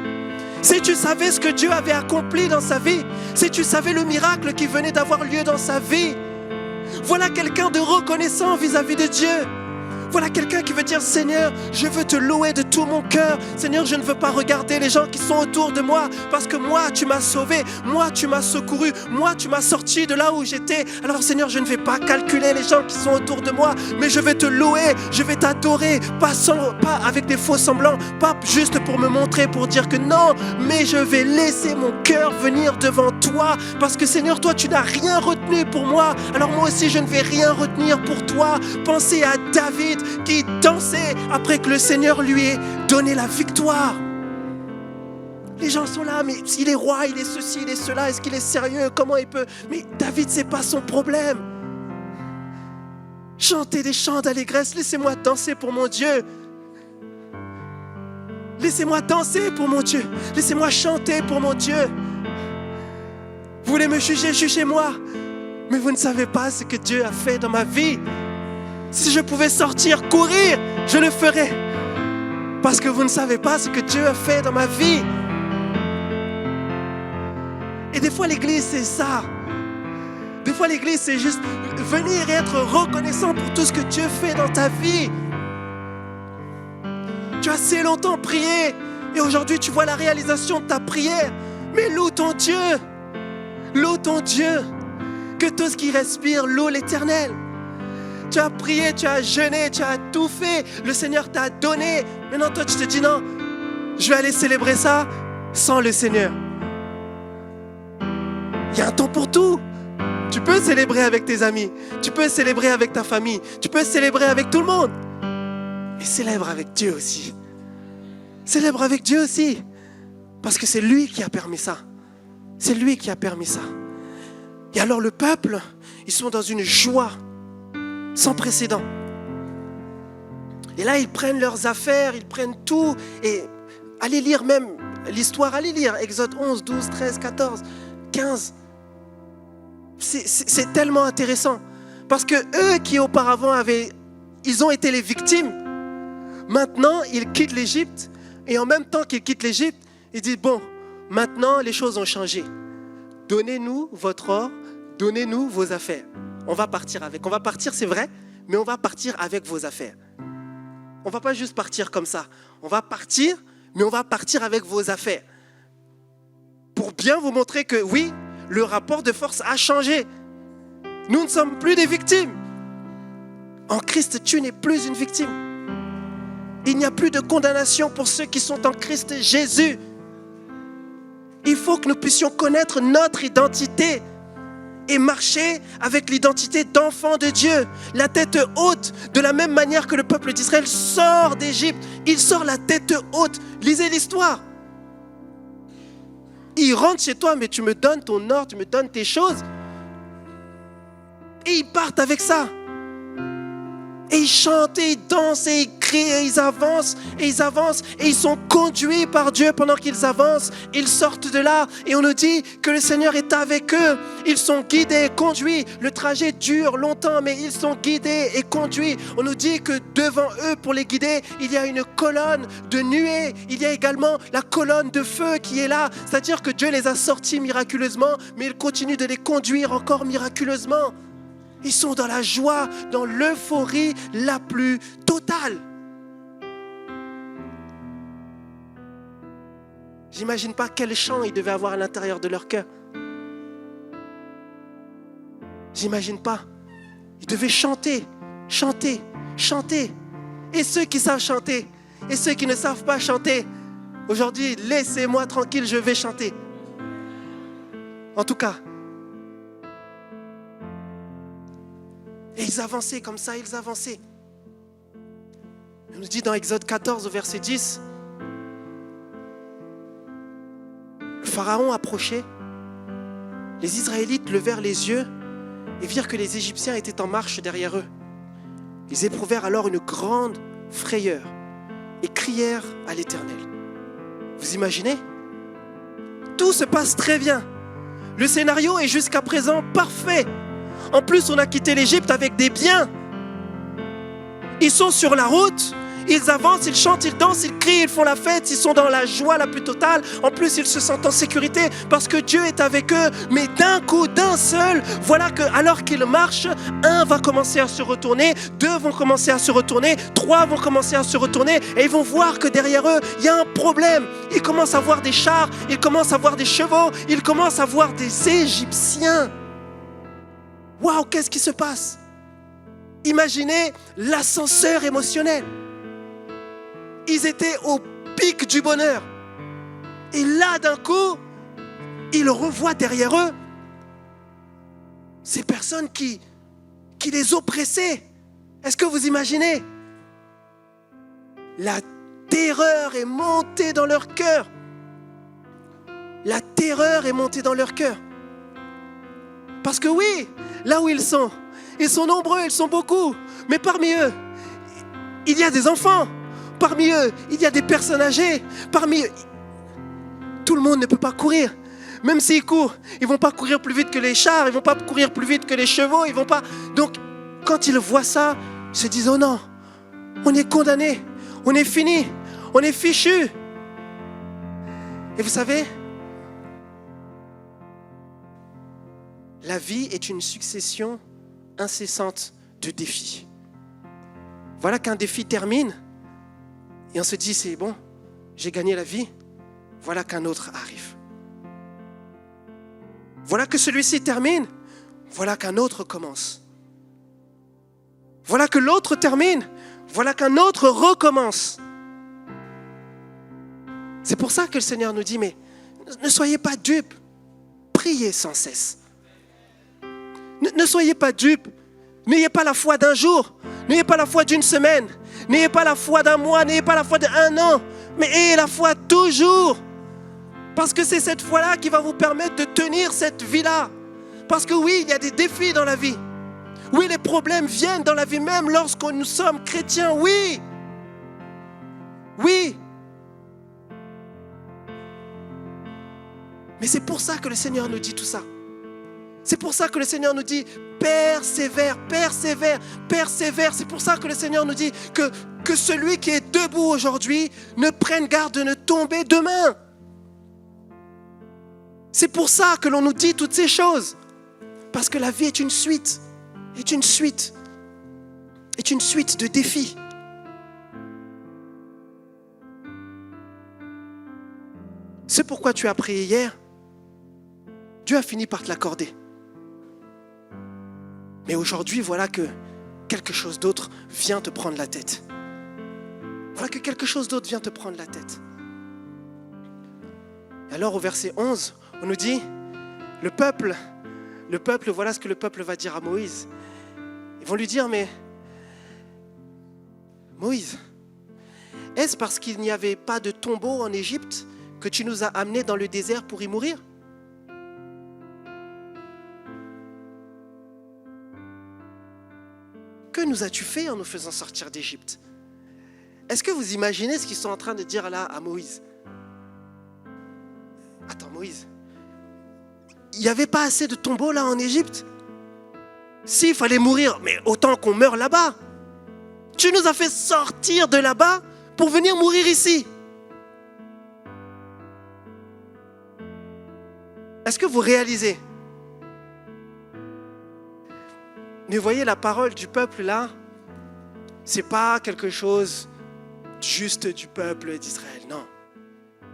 si tu savais ce que Dieu avait accompli dans sa vie, si tu savais le miracle qui venait d'avoir lieu dans sa vie, voilà quelqu'un de reconnaissant vis-à-vis de Dieu. Voilà quelqu'un qui veut dire, Seigneur, je veux te louer de tout mon cœur. Seigneur, je ne veux pas regarder les gens qui sont autour de moi, parce que moi, tu m'as sauvé, moi, tu m'as secouru, moi, tu m'as sorti de là où j'étais. Alors, Seigneur, je ne vais pas calculer les gens qui sont autour de moi, mais je vais te louer, je vais t'adorer, pas avec des faux semblants, pas juste pour me montrer, pour dire que non, mais je vais laisser mon cœur venir devant toi, parce que Seigneur, toi, tu n'as rien retenu pour moi. Alors moi aussi, je ne vais rien retenir pour toi. Pensez à David, qui dansait après que le Seigneur lui ait donné la victoire. Les gens sont là, mais il est roi, il est ceci, il est cela, est-ce qu'il est sérieux, comment il peut? Mais David, c'est pas son problème. Chantez des chants d'allégresse, laissez-moi danser pour mon Dieu. Laissez-moi danser pour mon Dieu. Laissez-moi chanter pour mon Dieu. Vous voulez me juger, jugez-moi. Mais vous ne savez pas ce que Dieu a fait dans ma vie. Si je pouvais sortir, courir, je le ferais. Parce que vous ne savez pas ce que Dieu a fait dans ma vie. Et des fois, l'église, c'est ça. Des fois, l'église, c'est juste venir et être reconnaissant pour tout ce que Dieu fait dans ta vie. Tu as assez longtemps prié et aujourd'hui, tu vois la réalisation de ta prière. Mais loue ton Dieu. Loue ton Dieu. Que tout ce qui respire loue l'Éternel. Tu as prié, tu as jeûné, tu as tout fait. Le Seigneur t'a donné. Maintenant, toi, tu te dis non, je vais aller célébrer ça sans le Seigneur. Il y a un temps pour tout. Tu peux célébrer avec tes amis. Tu peux célébrer avec ta famille. Tu peux célébrer avec tout le monde. Mais célèbre avec Dieu aussi. Célèbre avec Dieu aussi. Parce que c'est lui qui a permis ça. C'est lui qui a permis ça. Et alors le peuple, ils sont dans une joie sans précédent. Et là, ils prennent leurs affaires, ils prennent tout. Et allez lire même l'histoire, allez lire Exode 11, 12, 13, 14, 15. C'est tellement intéressant. Parce que eux qui auparavant ils ont été les victimes, maintenant ils quittent l'Égypte. Et en même temps qu'ils quittent l'Égypte, ils disent, bon, maintenant les choses ont changé. Donnez-nous votre or, donnez-nous vos affaires. On va partir avec. On va partir, c'est vrai, mais on va partir avec vos affaires. On ne va pas juste partir comme ça. On va partir, mais on va partir avec vos affaires. Pour bien vous montrer que oui, le rapport de force a changé. Nous ne sommes plus des victimes. En Christ, tu n'es plus une victime. Il n'y a plus de condamnation pour ceux qui sont en Christ Jésus. Il faut que nous puissions connaître notre identité et marcher avec l'identité d'enfant de Dieu, la tête haute, de la même manière que le peuple d'Israël sort d'Égypte. Il sort la tête haute. Lisez l'histoire. Il rentre chez toi, mais tu me donnes ton or, tu me donnes tes choses. Et ils partent avec ça. Et ils chantent, et ils dansent, et ils crient, et ils avancent, et ils avancent. Et ils sont conduits par Dieu pendant qu'ils avancent. Ils sortent de là, et on nous dit que le Seigneur est avec eux. Ils sont guidés, conduits. Le trajet dure longtemps, mais ils sont guidés et conduits. On nous dit que devant eux, pour les guider, il y a une colonne de nuée. Il y a également la colonne de feu qui est là. C'est-à-dire que Dieu les a sortis miraculeusement, mais il continue de les conduire encore miraculeusement. Ils sont dans la joie, dans l'euphorie la plus totale. J'imagine pas quel chant ils devaient avoir à l'intérieur de leur cœur. J'imagine pas. Ils devaient chanter, chanter, chanter. Et ceux qui savent chanter, Et ceux qui ne savent pas chanter, aujourd'hui, laissez-moi tranquille, je vais chanter. En tout cas. Et ils avançaient comme ça, ils avançaient. On nous dit dans Exode 14 au verset 10, le Pharaon approchait, les Israélites levèrent les yeux et virent que les Égyptiens étaient en marche derrière eux. Ils éprouvèrent alors une grande frayeur et crièrent à l'Éternel. Vous imaginez? Tout se passe très bien. Le scénario est jusqu'à présent parfait. En plus, on a quitté l'Égypte avec des biens. Ils sont sur la route, ils avancent, ils chantent, ils dansent, ils crient, ils font la fête, ils sont dans la joie la plus totale. En plus, ils se sentent en sécurité parce que Dieu est avec eux. Mais d'un coup, d'un seul, voilà que alors qu'ils marchent, un va commencer à se retourner, deux vont commencer à se retourner, trois vont commencer à se retourner et ils vont voir que derrière eux, il y a un problème. Ils commencent à voir des chars, ils commencent à voir des chevaux, ils commencent à voir des Égyptiens. Waouh, qu'est-ce qui se passe? Imaginez l'ascenseur émotionnel. Ils étaient au pic du bonheur. Et là, d'un coup, ils revoient derrière eux ces personnes qui les oppressaient. Est-ce que vous imaginez? La terreur est montée dans leur cœur. La terreur est montée dans leur cœur. Parce que oui, là où ils sont nombreux, ils sont beaucoup. Mais parmi eux, il y a des enfants. Parmi eux, il y a des personnes âgées. Parmi eux, tout le monde ne peut pas courir. Même s'ils courent, ils ne vont pas courir plus vite que les chars, ils ne vont pas courir plus vite que les chevaux, ils vont pas... Donc, quand ils voient ça, ils se disent, oh non, on est condamnés, on est fini, on est fichu. Et vous savez, la vie est une succession incessante de défis. Voilà qu'un défi termine et on se dit, c'est bon, j'ai gagné la vie. Voilà qu'un autre arrive. Voilà que celui-ci termine. Voilà qu'un autre commence. Voilà que l'autre termine. Voilà qu'un autre recommence. C'est pour ça que le Seigneur nous dit, mais ne soyez pas dupes. Priez sans cesse. Ne soyez pas dupes. N'ayez pas la foi d'un jour. N'ayez pas la foi d'une semaine. N'ayez pas la foi d'un mois. N'ayez pas la foi d'un an. Mais ayez la foi toujours. Parce que c'est cette foi-là qui va vous permettre de tenir cette vie-là. Parce que oui, il y a des défis dans la vie. Oui, les problèmes viennent dans la vie même lorsque nous sommes chrétiens. Oui. Oui. Mais c'est pour ça que le Seigneur nous dit tout ça. C'est pour ça que le Seigneur nous dit persévère, persévère, persévère. C'est pour ça que le Seigneur nous dit que celui qui est debout aujourd'hui ne prenne garde de ne tomber demain. C'est pour ça que l'on nous dit toutes ces choses. Parce que la vie est une suite, est une suite de défis. C'est pourquoi tu as prié hier. Dieu a fini par te l'accorder. Mais aujourd'hui, voilà que quelque chose d'autre vient te prendre la tête. Voilà que quelque chose d'autre vient te prendre la tête. Et alors au verset 11, on nous dit, le peuple, voilà ce que le peuple va dire à Moïse. Ils vont lui dire, mais Moïse, est-ce parce qu'il n'y avait pas de tombeau en Égypte que tu nous as amenés dans le désert pour y mourir ? Que nous as-tu fait en nous faisant sortir d'Égypte ? Est-ce que vous imaginez ce qu'ils sont en train de dire là à Moïse ? Attends, Moïse, il n'y avait pas assez de tombeaux là en Égypte ? S'il fallait mourir, mais autant qu'on meure là-bas. Tu nous as fait sortir de là-bas pour venir mourir ici. Est-ce que vous réalisez ? Mais voyez, la parole du peuple là, c'est pas quelque chose juste du peuple d'Israël, non.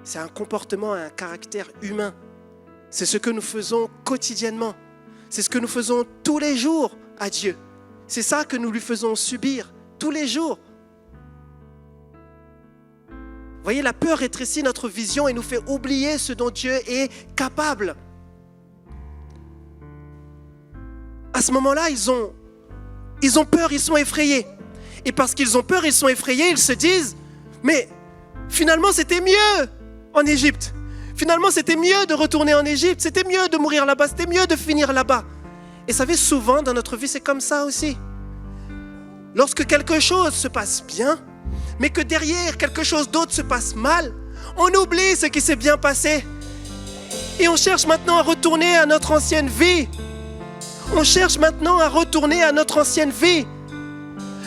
C'est un comportement et un caractère humain. C'est ce que nous faisons quotidiennement. C'est ce que nous faisons tous les jours à Dieu. C'est ça que nous lui faisons subir tous les jours. Vous voyez, la peur rétrécit notre vision et nous fait oublier ce dont Dieu est capable. À ce moment-là, ils ont peur, ils sont effrayés. Et parce qu'ils ont peur, ils sont effrayés, ils se disent, mais finalement c'était mieux en Égypte. Finalement c'était mieux de retourner en Égypte, c'était mieux de mourir là-bas, c'était mieux de finir là-bas. Et vous savez, souvent dans notre vie, c'est comme ça aussi. Lorsque quelque chose se passe bien, mais que derrière quelque chose d'autre se passe mal, on oublie ce qui s'est bien passé. Et on cherche maintenant à retourner à notre ancienne vie. On cherche maintenant à retourner à notre ancienne vie.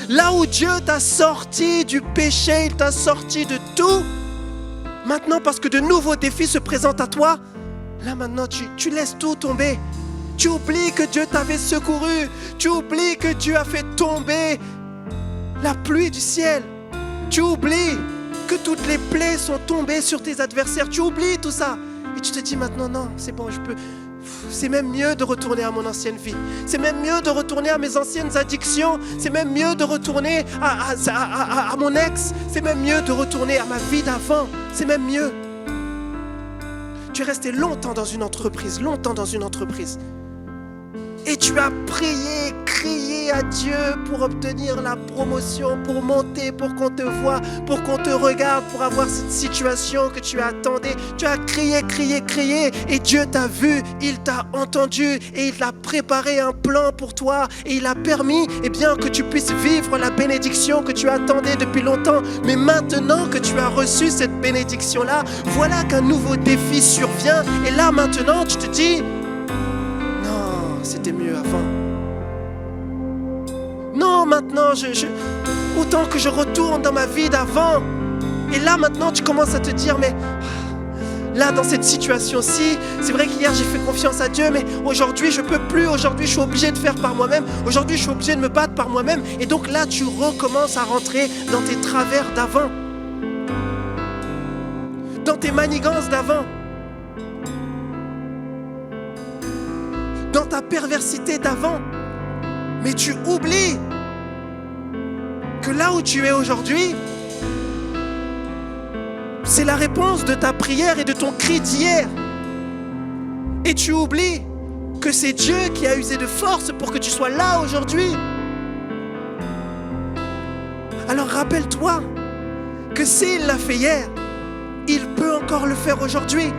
Là où Dieu t'a sorti du péché, il t'a sorti de tout. Maintenant, parce que de nouveaux défis se présentent à toi, là maintenant tu laisses tout tomber. Tu oublies que Dieu t'avait secouru. Tu oublies que Dieu a fait tomber la pluie du ciel. Tu oublies que toutes les plaies sont tombées sur tes adversaires. Tu oublies tout ça. Et tu te dis maintenant, non, c'est bon, c'est même mieux de retourner à mon ancienne vie. C'est même mieux de retourner à mes anciennes addictions. C'est même mieux de retourner à mon ex. C'est même mieux de retourner à ma vie d'avant. C'est même mieux. Tu es resté longtemps dans une entreprise. Et tu as prié, crié à Dieu pour obtenir la promotion, pour monter, pour qu'on te voie, pour qu'on te regarde, pour avoir cette situation que tu attendais. Tu as crié, et Dieu t'a vu, il t'a entendu et il a préparé un plan pour toi et il a permis que tu puisses vivre la bénédiction que tu attendais depuis longtemps. Mais maintenant que tu as reçu cette bénédiction-là, voilà qu'un nouveau défi survient et là maintenant tu te dis, c'était mieux avant. Non, maintenant, autant que je retourne dans ma vie d'avant. Et là, maintenant, tu commences à te dire, mais là, dans cette situation-ci, c'est vrai qu'hier, j'ai fait confiance à Dieu, mais aujourd'hui, je ne peux plus. Aujourd'hui, je suis obligé de faire par moi-même. Aujourd'hui, je suis obligé de me battre par moi-même. Et donc là, tu recommences à rentrer dans tes travers d'avant. Dans tes manigances d'avant. Dans ta perversité d'avant. Mais tu oublies que là où tu es aujourd'hui, c'est la réponse de ta prière et de ton cri d'hier. Et tu oublies que c'est Dieu qui a usé de force pour que tu sois là aujourd'hui. Alors rappelle-toi que s'il l'a fait hier, il peut encore le faire aujourd'hui.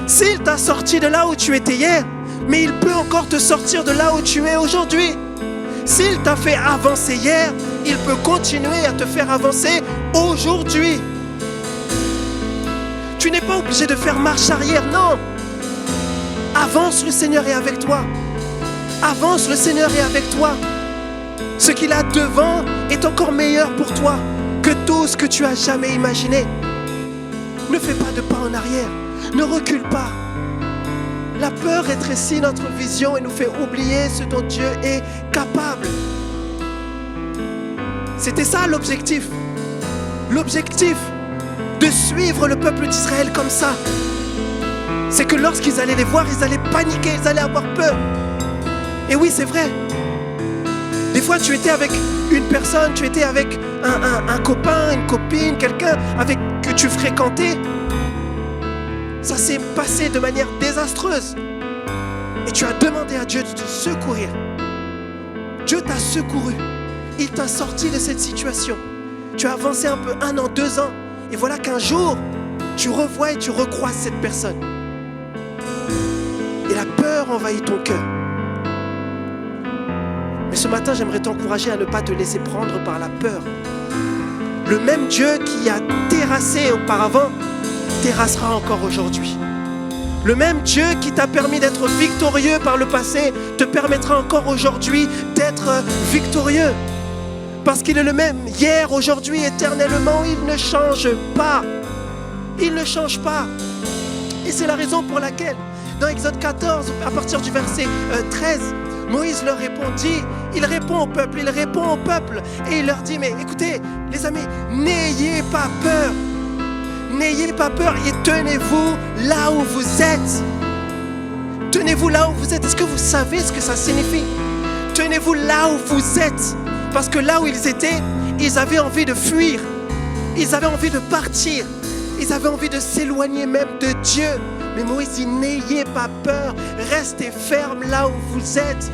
S'il t'a sorti de là où tu étais hier, mais il peut encore te sortir de là où tu es aujourd'hui. S'il t'a fait avancer hier, il peut continuer à te faire avancer aujourd'hui. Tu n'es pas obligé de faire marche arrière, non. Avance, le Seigneur est avec toi. Avance, le Seigneur est avec toi. Ce qu'il a devant est encore meilleur pour toi que tout ce que tu as jamais imaginé. Ne fais pas de pas en arrière. Ne recule pas. La peur rétrécit notre vision et nous fait oublier ce dont Dieu est capable. C'était ça l'objectif. L'objectif de suivre le peuple d'Israël comme ça, c'est que lorsqu'ils allaient les voir, ils allaient paniquer, ils allaient avoir peur. Et oui, c'est vrai. Des fois, tu étais avec une personne, tu étais avec un copain, une copine, quelqu'un avec que tu fréquentais. Ça s'est passé de manière désastreuse. Et tu as demandé à Dieu de te secourir. Dieu t'a secouru. Il t'a sorti de cette situation. Tu as avancé un peu, 1 an, 2 ans. Et voilà qu'un jour, tu revois et tu recroises cette personne. Et la peur envahit ton cœur. Mais ce matin, j'aimerais t'encourager à ne pas te laisser prendre par la peur. Le même Dieu qui a terrassé auparavant, terrassera encore aujourd'hui. Le même Dieu qui t'a permis d'être victorieux par le passé te permettra encore aujourd'hui d'être victorieux. Parce qu'il est le même hier, aujourd'hui, éternellement. Il ne change pas. Il ne change pas. Et c'est la raison pour laquelle, dans Exode 14, à partir du verset 13, Moïse leur répondit, il répond au peuple, et il leur dit, mais écoutez, les amis, n'ayez pas peur. N'ayez pas peur et tenez-vous là où vous êtes. Tenez-vous là où vous êtes. Est-ce que vous savez ce que ça signifie? Tenez-vous là où vous êtes. Parce que là où ils étaient, ils avaient envie de fuir. Ils avaient envie de partir. Ils avaient envie de s'éloigner même de Dieu. Mais Moïse dit, n'ayez pas peur, restez ferme là où vous êtes.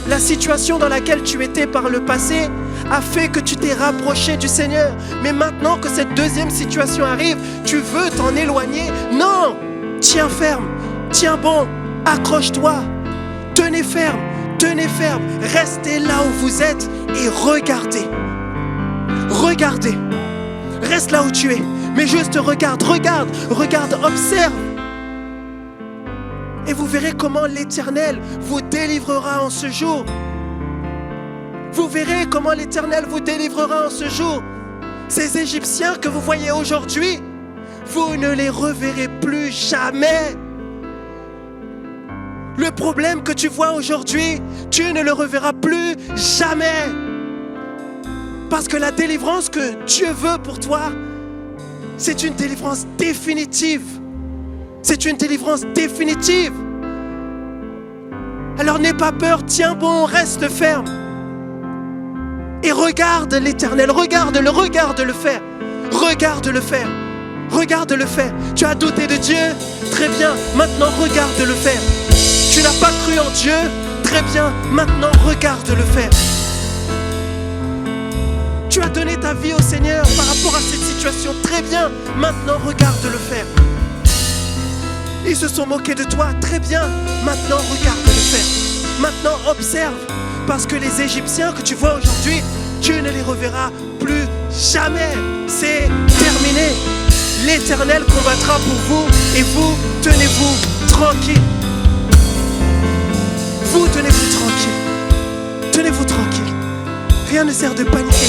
La situation dans laquelle tu étais par le passé a fait que tu t'es rapproché du Seigneur. Mais maintenant que cette deuxième situation arrive, tu veux t'en éloigner. Non! Tiens ferme, tiens bon, accroche-toi, tenez ferme, restez là où vous êtes et regardez. Regardez, reste là où tu es, mais juste regarde, observe. Et vous verrez comment l'Éternel vous délivrera en ce jour. Vous verrez comment l'Éternel vous délivrera en ce jour. Ces Égyptiens que vous voyez aujourd'hui, vous ne les reverrez plus jamais. Le problème que tu vois aujourd'hui, tu ne le reverras plus jamais. Parce que la délivrance que Dieu veut pour toi, c'est une délivrance définitive. C'est une délivrance définitive. Alors n'aie pas peur, tiens bon, reste ferme. Et regarde l'Éternel, regarde-le faire. Regarde-le faire. Tu as douté de Dieu? Très bien, maintenant regarde-le faire. Tu n'as pas cru en Dieu? Très bien, maintenant regarde-le faire. Tu as donné ta vie au Seigneur par rapport à cette situation? Très bien, maintenant regarde-le faire. Ils se sont moqués de toi? Très bien, maintenant regarde-le faire. Maintenant observe, parce que les Égyptiens que tu vois aujourd'hui, tu ne les reverras plus jamais. C'est terminé. L'Éternel combattra pour vous et vous, tenez-vous tranquille. Vous, tenez-vous tranquille. Tenez-vous tranquille. Rien ne sert de paniquer.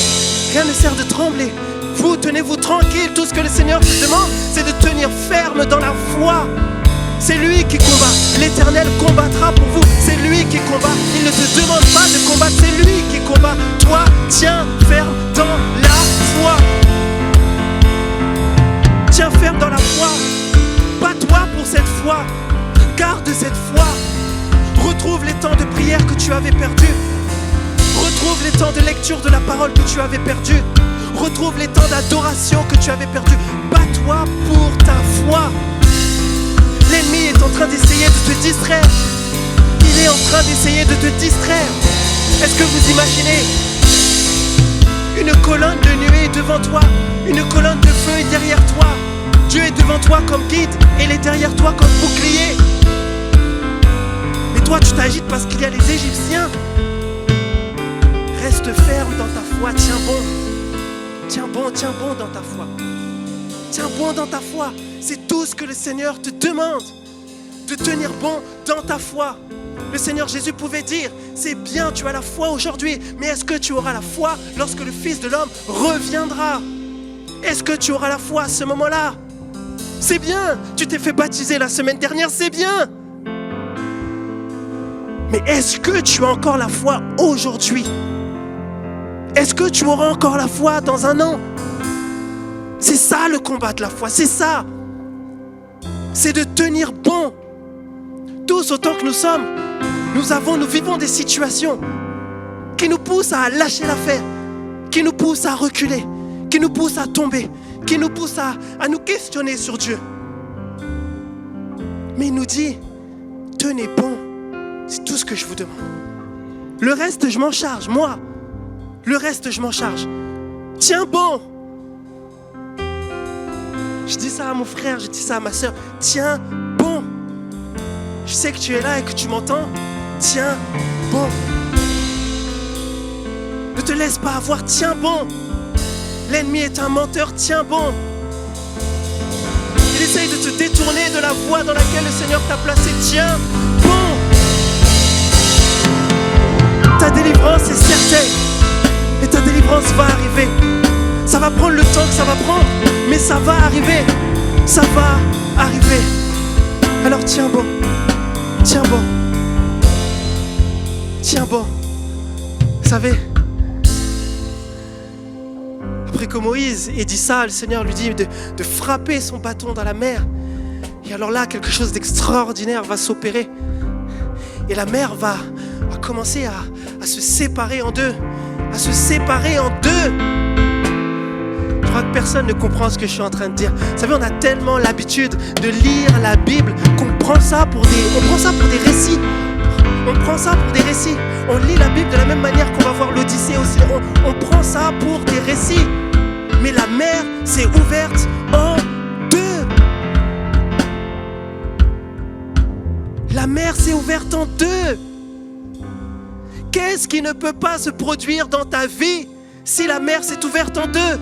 Rien ne sert de trembler. Vous, tenez-vous tranquille. Tout ce que le Seigneur te demande, c'est de tenir ferme dans la foi. C'est lui qui combat. L'Éternel combattra pour vous. C'est lui qui combat. Il ne te demande pas de combattre. C'est lui qui combat. Toi, tiens ferme dans la foi. Tiens ferme dans la foi. Bats-toi pour cette foi. Garde cette foi. Retrouve les temps de prière que tu avais perdus. Retrouve les temps de lecture de la parole que tu avais perdus. Retrouve les temps d'adoration que tu avais perdus. Bats-toi pour ta foi. L'ennemi est en train d'essayer de te distraire. Il est en train d'essayer de te distraire. Est-ce que vous imaginez une colonne de nuée devant toi, une colonne de feu est derrière toi. Dieu est devant toi comme guide et il est derrière toi comme bouclier. Mais toi tu t'agites parce qu'il y a les Égyptiens. Reste ferme dans ta foi, tiens bon. Tiens bon dans ta foi. Tiens bon dans ta foi. C'est tout ce que le Seigneur te demande. De tenir bon dans ta foi. Le Seigneur Jésus pouvait dire, c'est bien, tu as la foi aujourd'hui, mais est-ce que tu auras la foi lorsque le Fils de l'homme reviendra? Est-ce que tu auras la foi à ce moment-là? C'est bien, tu t'es fait baptiser la semaine dernière, c'est bien. Mais est-ce que tu as encore la foi aujourd'hui? Est-ce que tu auras encore la foi dans un an? C'est ça le combat de la foi, c'est ça. C'est de tenir bon. Tous autant que nous sommes, nous vivons des situations qui nous poussent à lâcher l'affaire, qui nous poussent à reculer, qui nous poussent à tomber, qui nous poussent à nous questionner sur Dieu. Mais il nous dit, tenez bon, c'est tout ce que je vous demande. Le reste, je m'en charge, moi. Le reste, je m'en charge. Tiens bon. Je dis ça à mon frère, je dis ça à ma soeur. Tiens bon. Je sais que tu es là et que tu m'entends. Tiens bon. Ne te laisse pas avoir, tiens bon. L'ennemi est un menteur, tiens bon. Il essaye de te détourner de la voie dans laquelle le Seigneur t'a placé. Tiens bon. Ta délivrance est certaine. Et ta délivrance va arriver. Ça va prendre le temps que ça va prendre, mais ça va arriver. Ça va arriver. Alors tiens bon. Tiens bon. Tiens bon. Vous savez, après que Moïse ait dit ça, le Seigneur lui dit de frapper son bâton dans la mer. Et alors là, quelque chose d'extraordinaire va s'opérer. Et la mer va commencer à se séparer en deux. À se séparer en deux. Je crois que personne ne comprend ce que je suis en train de dire. Vous savez, on a tellement l'habitude de lire la Bible qu'on prend ça pour des récits. On prend ça pour des récits. On lit la Bible de la même manière qu'on va voir l'Odyssée aussi. On prend ça pour des récits. Mais la mer s'est ouverte en deux. La mer s'est ouverte en deux. Qu'est-ce qui ne peut pas se produire dans ta vie si la mer s'est ouverte en deux?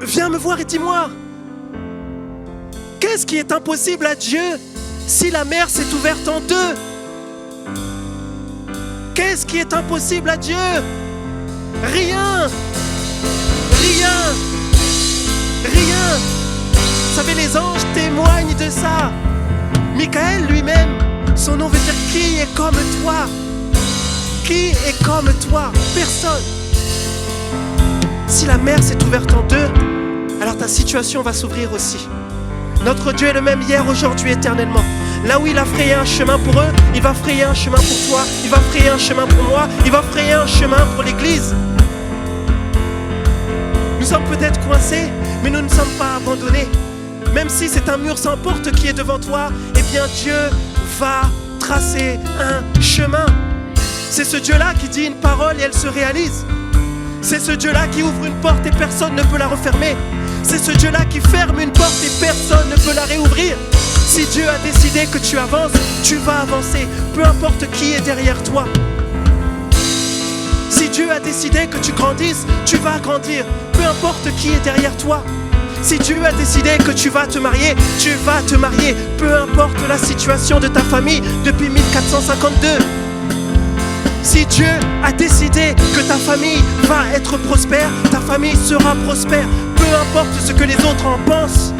Viens me voir et dis-moi. Qu'est-ce qui est impossible à Dieu si la mer s'est ouverte en deux? Qu'est-ce qui est impossible à Dieu? Rien. Rien. Rien. Vous savez, les anges témoignent de ça. Michael lui-même, son nom veut dire qui est comme toi. Qui est comme toi? Personne. Si la mer s'est ouverte en deux, alors ta situation va s'ouvrir aussi. Notre Dieu est le même hier, aujourd'hui, éternellement. Là où il a frayé un chemin pour eux, il va frayer un chemin pour toi. Il va frayer un chemin pour moi. Il va frayer un chemin pour l'Église. Nous sommes peut-être coincés, mais nous ne sommes pas abandonnés. Même si c'est un mur sans porte qui est devant toi, eh bien Dieu va tracer un chemin. C'est ce Dieu-là qui dit une parole et elle se réalise. C'est ce Dieu-là qui ouvre une porte et personne ne peut la refermer. C'est ce Dieu-là qui ferme une porte et personne ne peut la réouvrir. Si Dieu a décidé que tu avances, tu vas avancer, peu importe qui est derrière toi. Si Dieu a décidé que tu grandisses, tu vas grandir, peu importe qui est derrière toi. Si Dieu a décidé que tu vas te marier, tu vas te marier, peu importe la situation de ta famille depuis 1452. Si Dieu a décidé que ta famille va être prospère, ta famille sera prospère, peu importe ce que les autres en pensent.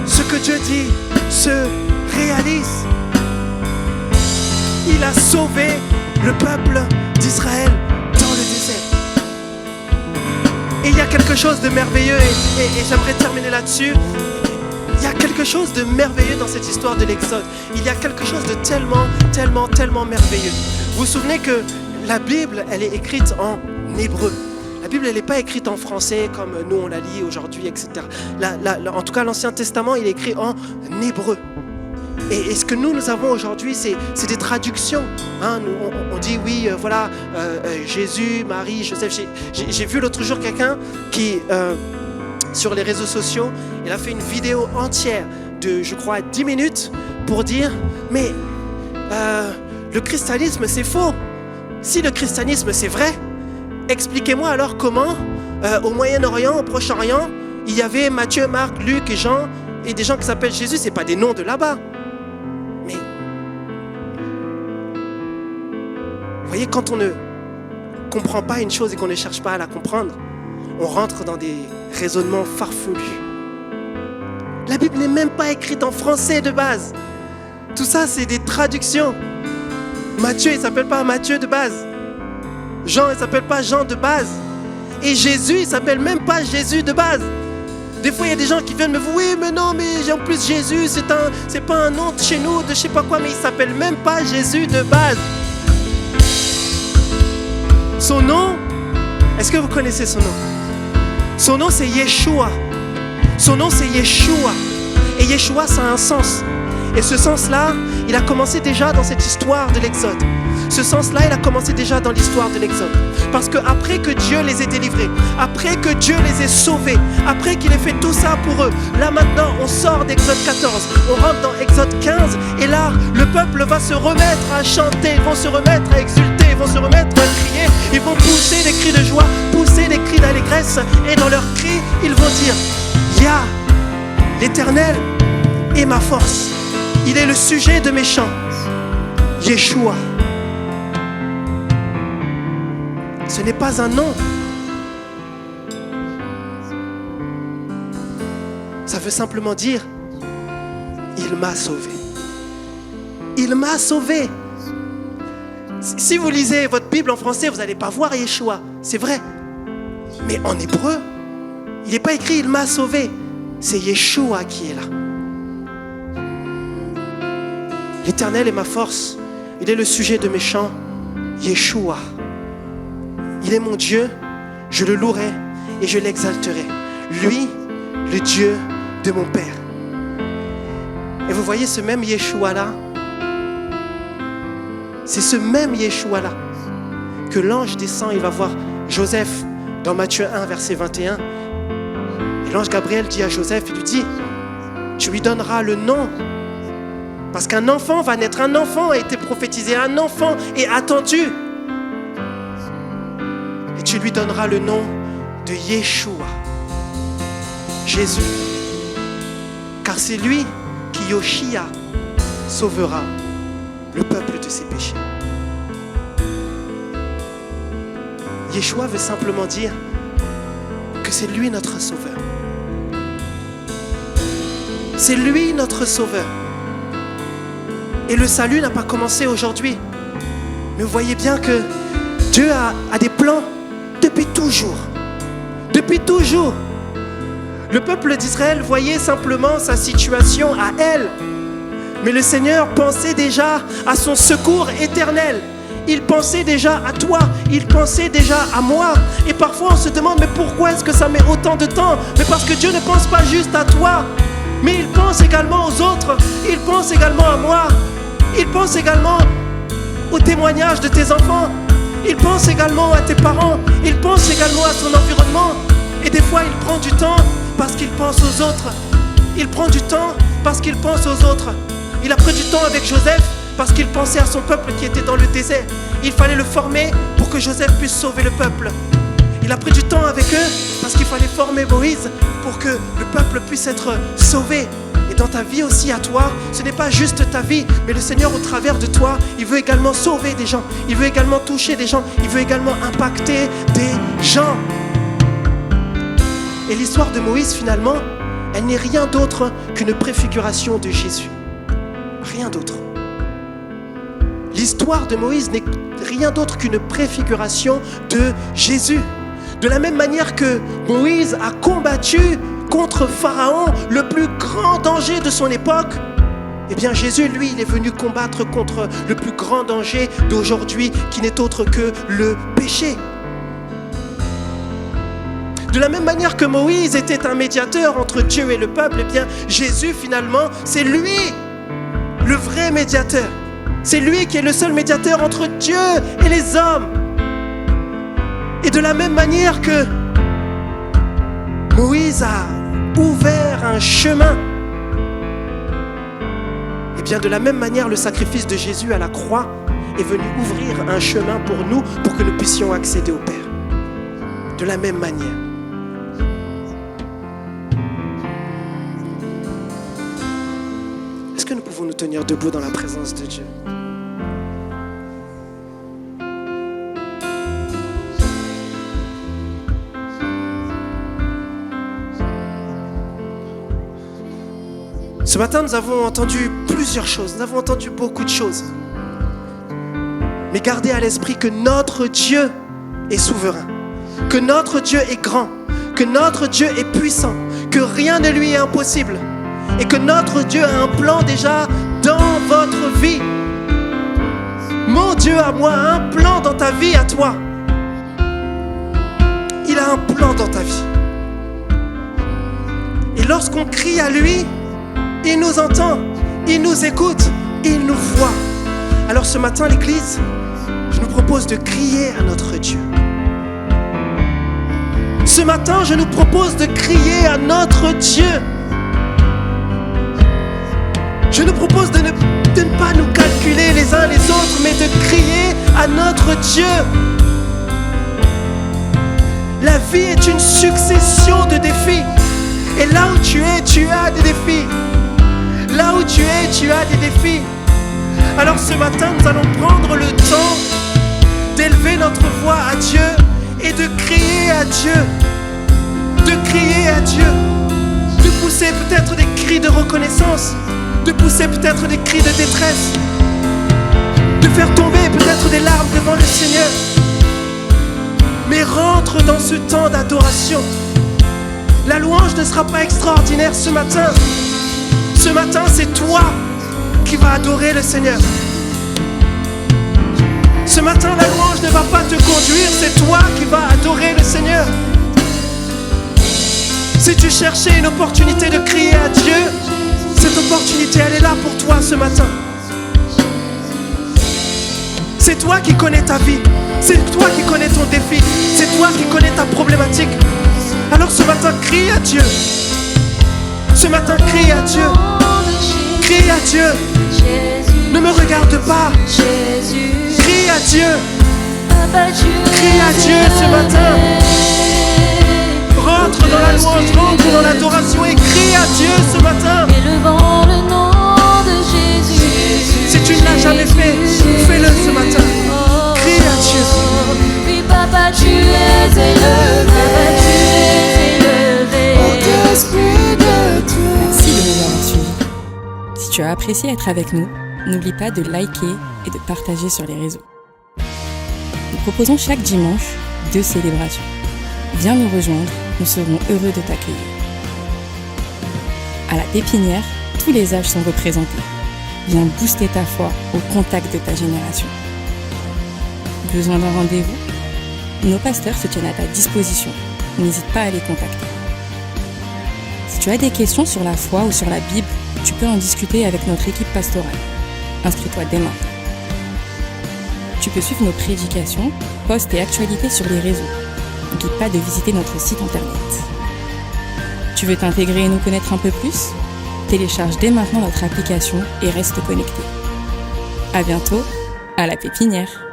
Ce que Dieu dit se réalise. Il a sauvé le peuple d'Israël dans le désert. Et il y a quelque chose de merveilleux, et j'aimerais terminer là-dessus. Il y a quelque chose de merveilleux dans cette histoire de l'Exode. Il y a quelque chose de tellement merveilleux. Vous vous souvenez que la Bible, elle est écrite en hébreu. La Bible, elle n'est pas écrite en français comme nous on la lit aujourd'hui, etc. En tout cas, l'Ancien Testament, il est écrit en hébreu. Et ce que nous avons aujourd'hui, c'est des traductions. Hein, on dit oui, Jésus, Marie, Joseph. J'ai vu l'autre jour quelqu'un qui, sur les réseaux sociaux, il a fait une vidéo entière de, je crois, 10 minutes pour dire, mais le christianisme, c'est faux. Si le christianisme, c'est vrai, expliquez-moi alors comment, au Moyen-Orient, au Proche-Orient, il y avait Matthieu, Marc, Luc et Jean, et des gens qui s'appellent Jésus, c'est pas des noms de là-bas. Mais, vous voyez, quand on ne comprend pas une chose et qu'on ne cherche pas à la comprendre, on rentre dans des raisonnements farfelus. La Bible n'est même pas écrite en français de base. Tout ça, c'est des traductions. Matthieu, il ne s'appelle pas Matthieu de base. Jean, il ne s'appelle pas Jean de base. Et Jésus, il ne s'appelle même pas Jésus de base. Des fois, il y a des gens qui viennent me dire « Oui, mais non, mais en plus Jésus, c'est pas un nom de chez nous, de je sais pas quoi, mais il ne s'appelle même pas Jésus de base. » Son nom, est-ce que vous connaissez son nom? Son nom, c'est Yeshua. Son nom, c'est Yeshua. Et Yeshua, ça a un sens. Et ce sens-là, il a commencé déjà dans cette histoire de l'Exode. Ce sens-là, il a commencé déjà dans l'histoire de l'Exode. Parce qu'après que Dieu les ait délivrés, après que Dieu les ait sauvés, après qu'il ait fait tout ça pour eux, là maintenant, on sort d'Exode 14, on rentre dans Exode 15, et là, le peuple va se remettre à chanter, ils vont se remettre à exulter, ils vont se remettre à crier, ils vont pousser des cris de joie, pousser des cris d'allégresse, et dans leurs cris, ils vont dire « Yah, l'Éternel est ma force, il est le sujet de mes chants, Yeshua. » Ce n'est pas un nom. Ça veut simplement dire « Il m'a sauvé. » Il m'a sauvé. Si vous lisez votre Bible en français, vous n'allez pas voir Yeshua. C'est vrai. Mais en hébreu, il n'est pas écrit « Il m'a sauvé ». C'est Yeshua qui est là. L'Éternel est ma force. Il est le sujet de mes chants. Yeshua. Il est mon Dieu, je le louerai et je l'exalterai. Lui, le Dieu de mon Père. Et vous voyez ce même Yeshua-là, c'est ce même Yeshua-là que l'ange descend, il va voir Joseph dans Matthieu 1, verset 21. Et l'ange Gabriel dit à Joseph, il lui dit, tu lui donneras le nom, parce qu'un enfant va naître, un enfant a été prophétisé, un enfant est attendu. Et tu lui donneras le nom de Yeshua, Jésus. Car c'est lui qui, Yoshia, sauvera le peuple de ses péchés. Yeshua veut simplement dire que c'est lui notre sauveur. C'est lui notre sauveur. Et le salut n'a pas commencé aujourd'hui. Mais vous voyez bien que Dieu a des plans depuis toujours. Depuis toujours. Le peuple d'Israël voyait simplement sa situation à elle. Mais le Seigneur pensait déjà à son secours éternel. Il pensait déjà à toi, il pensait déjà à moi. Et parfois on se demande, mais pourquoi est-ce que ça met autant de temps? Mais parce que Dieu ne pense pas juste à toi, mais il pense également aux autres. Il pense également à moi. Il pense également au témoignage de tes enfants. Il pense également à tes parents. Il pense également à son environnement. Et des fois, il prend du temps parce qu'il pense aux autres. Il prend du temps parce qu'il pense aux autres. Il a pris du temps avec Joseph parce qu'il pensait à son peuple qui était dans le désert. Il fallait le former pour que Joseph puisse sauver le peuple. Il a pris du temps avec eux parce qu'il fallait former Moïse pour que le peuple puisse être sauvé. Et dans ta vie aussi à toi, ce n'est pas juste ta vie, mais le Seigneur au travers de toi, il veut également sauver des gens. Il veut également toucher des gens. Il veut également impacter des gens. Et l'histoire de Moïse finalement, elle n'est rien d'autre qu'une préfiguration de Jésus. Rien d'autre. L'histoire de Moïse n'est rien d'autre qu'une préfiguration de Jésus. De la même manière que Moïse a combattu contre Pharaon, le plus grand danger de son époque, eh bien Jésus, lui, il est venu combattre contre le plus grand danger d'aujourd'hui, qui n'est autre que le péché. De la même manière que Moïse était un médiateur entre Dieu et le peuple, eh bien Jésus, finalement, c'est lui, le vrai médiateur. C'est lui qui est le seul médiateur entre Dieu et les hommes. Et de la même manière que Moïse a ouvert un chemin, et bien de la même manière, le sacrifice de Jésus à la croix est venu ouvrir un chemin pour nous, pour que nous puissions accéder au Père. De la même manière. Est-ce que nous pouvons nous tenir debout dans la présence de Dieu? Ce matin, nous avons entendu plusieurs choses, nous avons entendu beaucoup de choses. Mais gardez à l'esprit que notre Dieu est souverain, que notre Dieu est grand, que notre Dieu est puissant, que rien ne lui est impossible et que notre Dieu a un plan déjà dans votre vie. Mon Dieu à moi a un plan dans ta vie, à toi. Il a un plan dans ta vie. Et lorsqu'on crie à lui, il nous entend, il nous écoute, il nous voit. Alors ce matin, l'Église, je nous propose de crier à notre Dieu. Ce matin, je nous propose de crier à notre Dieu. Je nous propose de ne pas nous calculer les uns les autres, mais de crier à notre Dieu. La vie est une succession de défis. Et là où tu es, tu as des défis. Là où tu es, tu as des défis. Alors ce matin, nous allons prendre le temps d'élever notre voix à Dieu et de crier à Dieu. De crier à Dieu. De pousser peut-être des cris de reconnaissance. De pousser peut-être des cris de détresse. De faire tomber peut-être des larmes devant le Seigneur. Mais rentre dans ce temps d'adoration. La louange ne sera pas extraordinaire ce matin. Ce matin, c'est toi qui vas adorer le Seigneur. Ce matin, la louange ne va pas te conduire, c'est toi qui vas adorer le Seigneur. Si tu cherchais une opportunité de crier à Dieu, cette opportunité, elle est là pour toi ce matin. C'est toi qui connais ta vie, c'est toi qui connais ton défi, c'est toi qui connais ta problématique. Alors ce matin, crie à Dieu. Ce matin, crie à Dieu. Crie à Dieu. Ne me regarde pas. Crie à Dieu. Crie à Dieu ce matin. Rentre dans la louange, rentre dans l'adoration et crie à Dieu ce matin. Élevons le nom de Jésus. Si tu ne l'as jamais fait, fais-le ce matin. Crie à Dieu. Oui, papa, tu es élevé. Merci de nous avoir suivis. Si tu as apprécié être avec nous, n'oublie pas de liker et de partager sur les réseaux. Nous proposons chaque dimanche 2 célébrations. Viens nous rejoindre, nous serons heureux de t'accueillir. À la pépinière, tous les âges sont représentés. Viens booster ta foi au contact de ta génération. Besoin d'un rendez-vous? Nos pasteurs se tiennent à ta disposition. N'hésite pas à les contacter. Si tu as des questions sur la foi ou sur la Bible, tu peux en discuter avec notre équipe pastorale. Inscris-toi dès maintenant. Tu peux suivre nos prédications, posts et actualités sur les réseaux. N'oublie pas de visiter notre site internet. Tu veux t'intégrer et nous connaître un peu plus? Télécharge dès maintenant notre application et reste connecté. À bientôt, à la pépinière.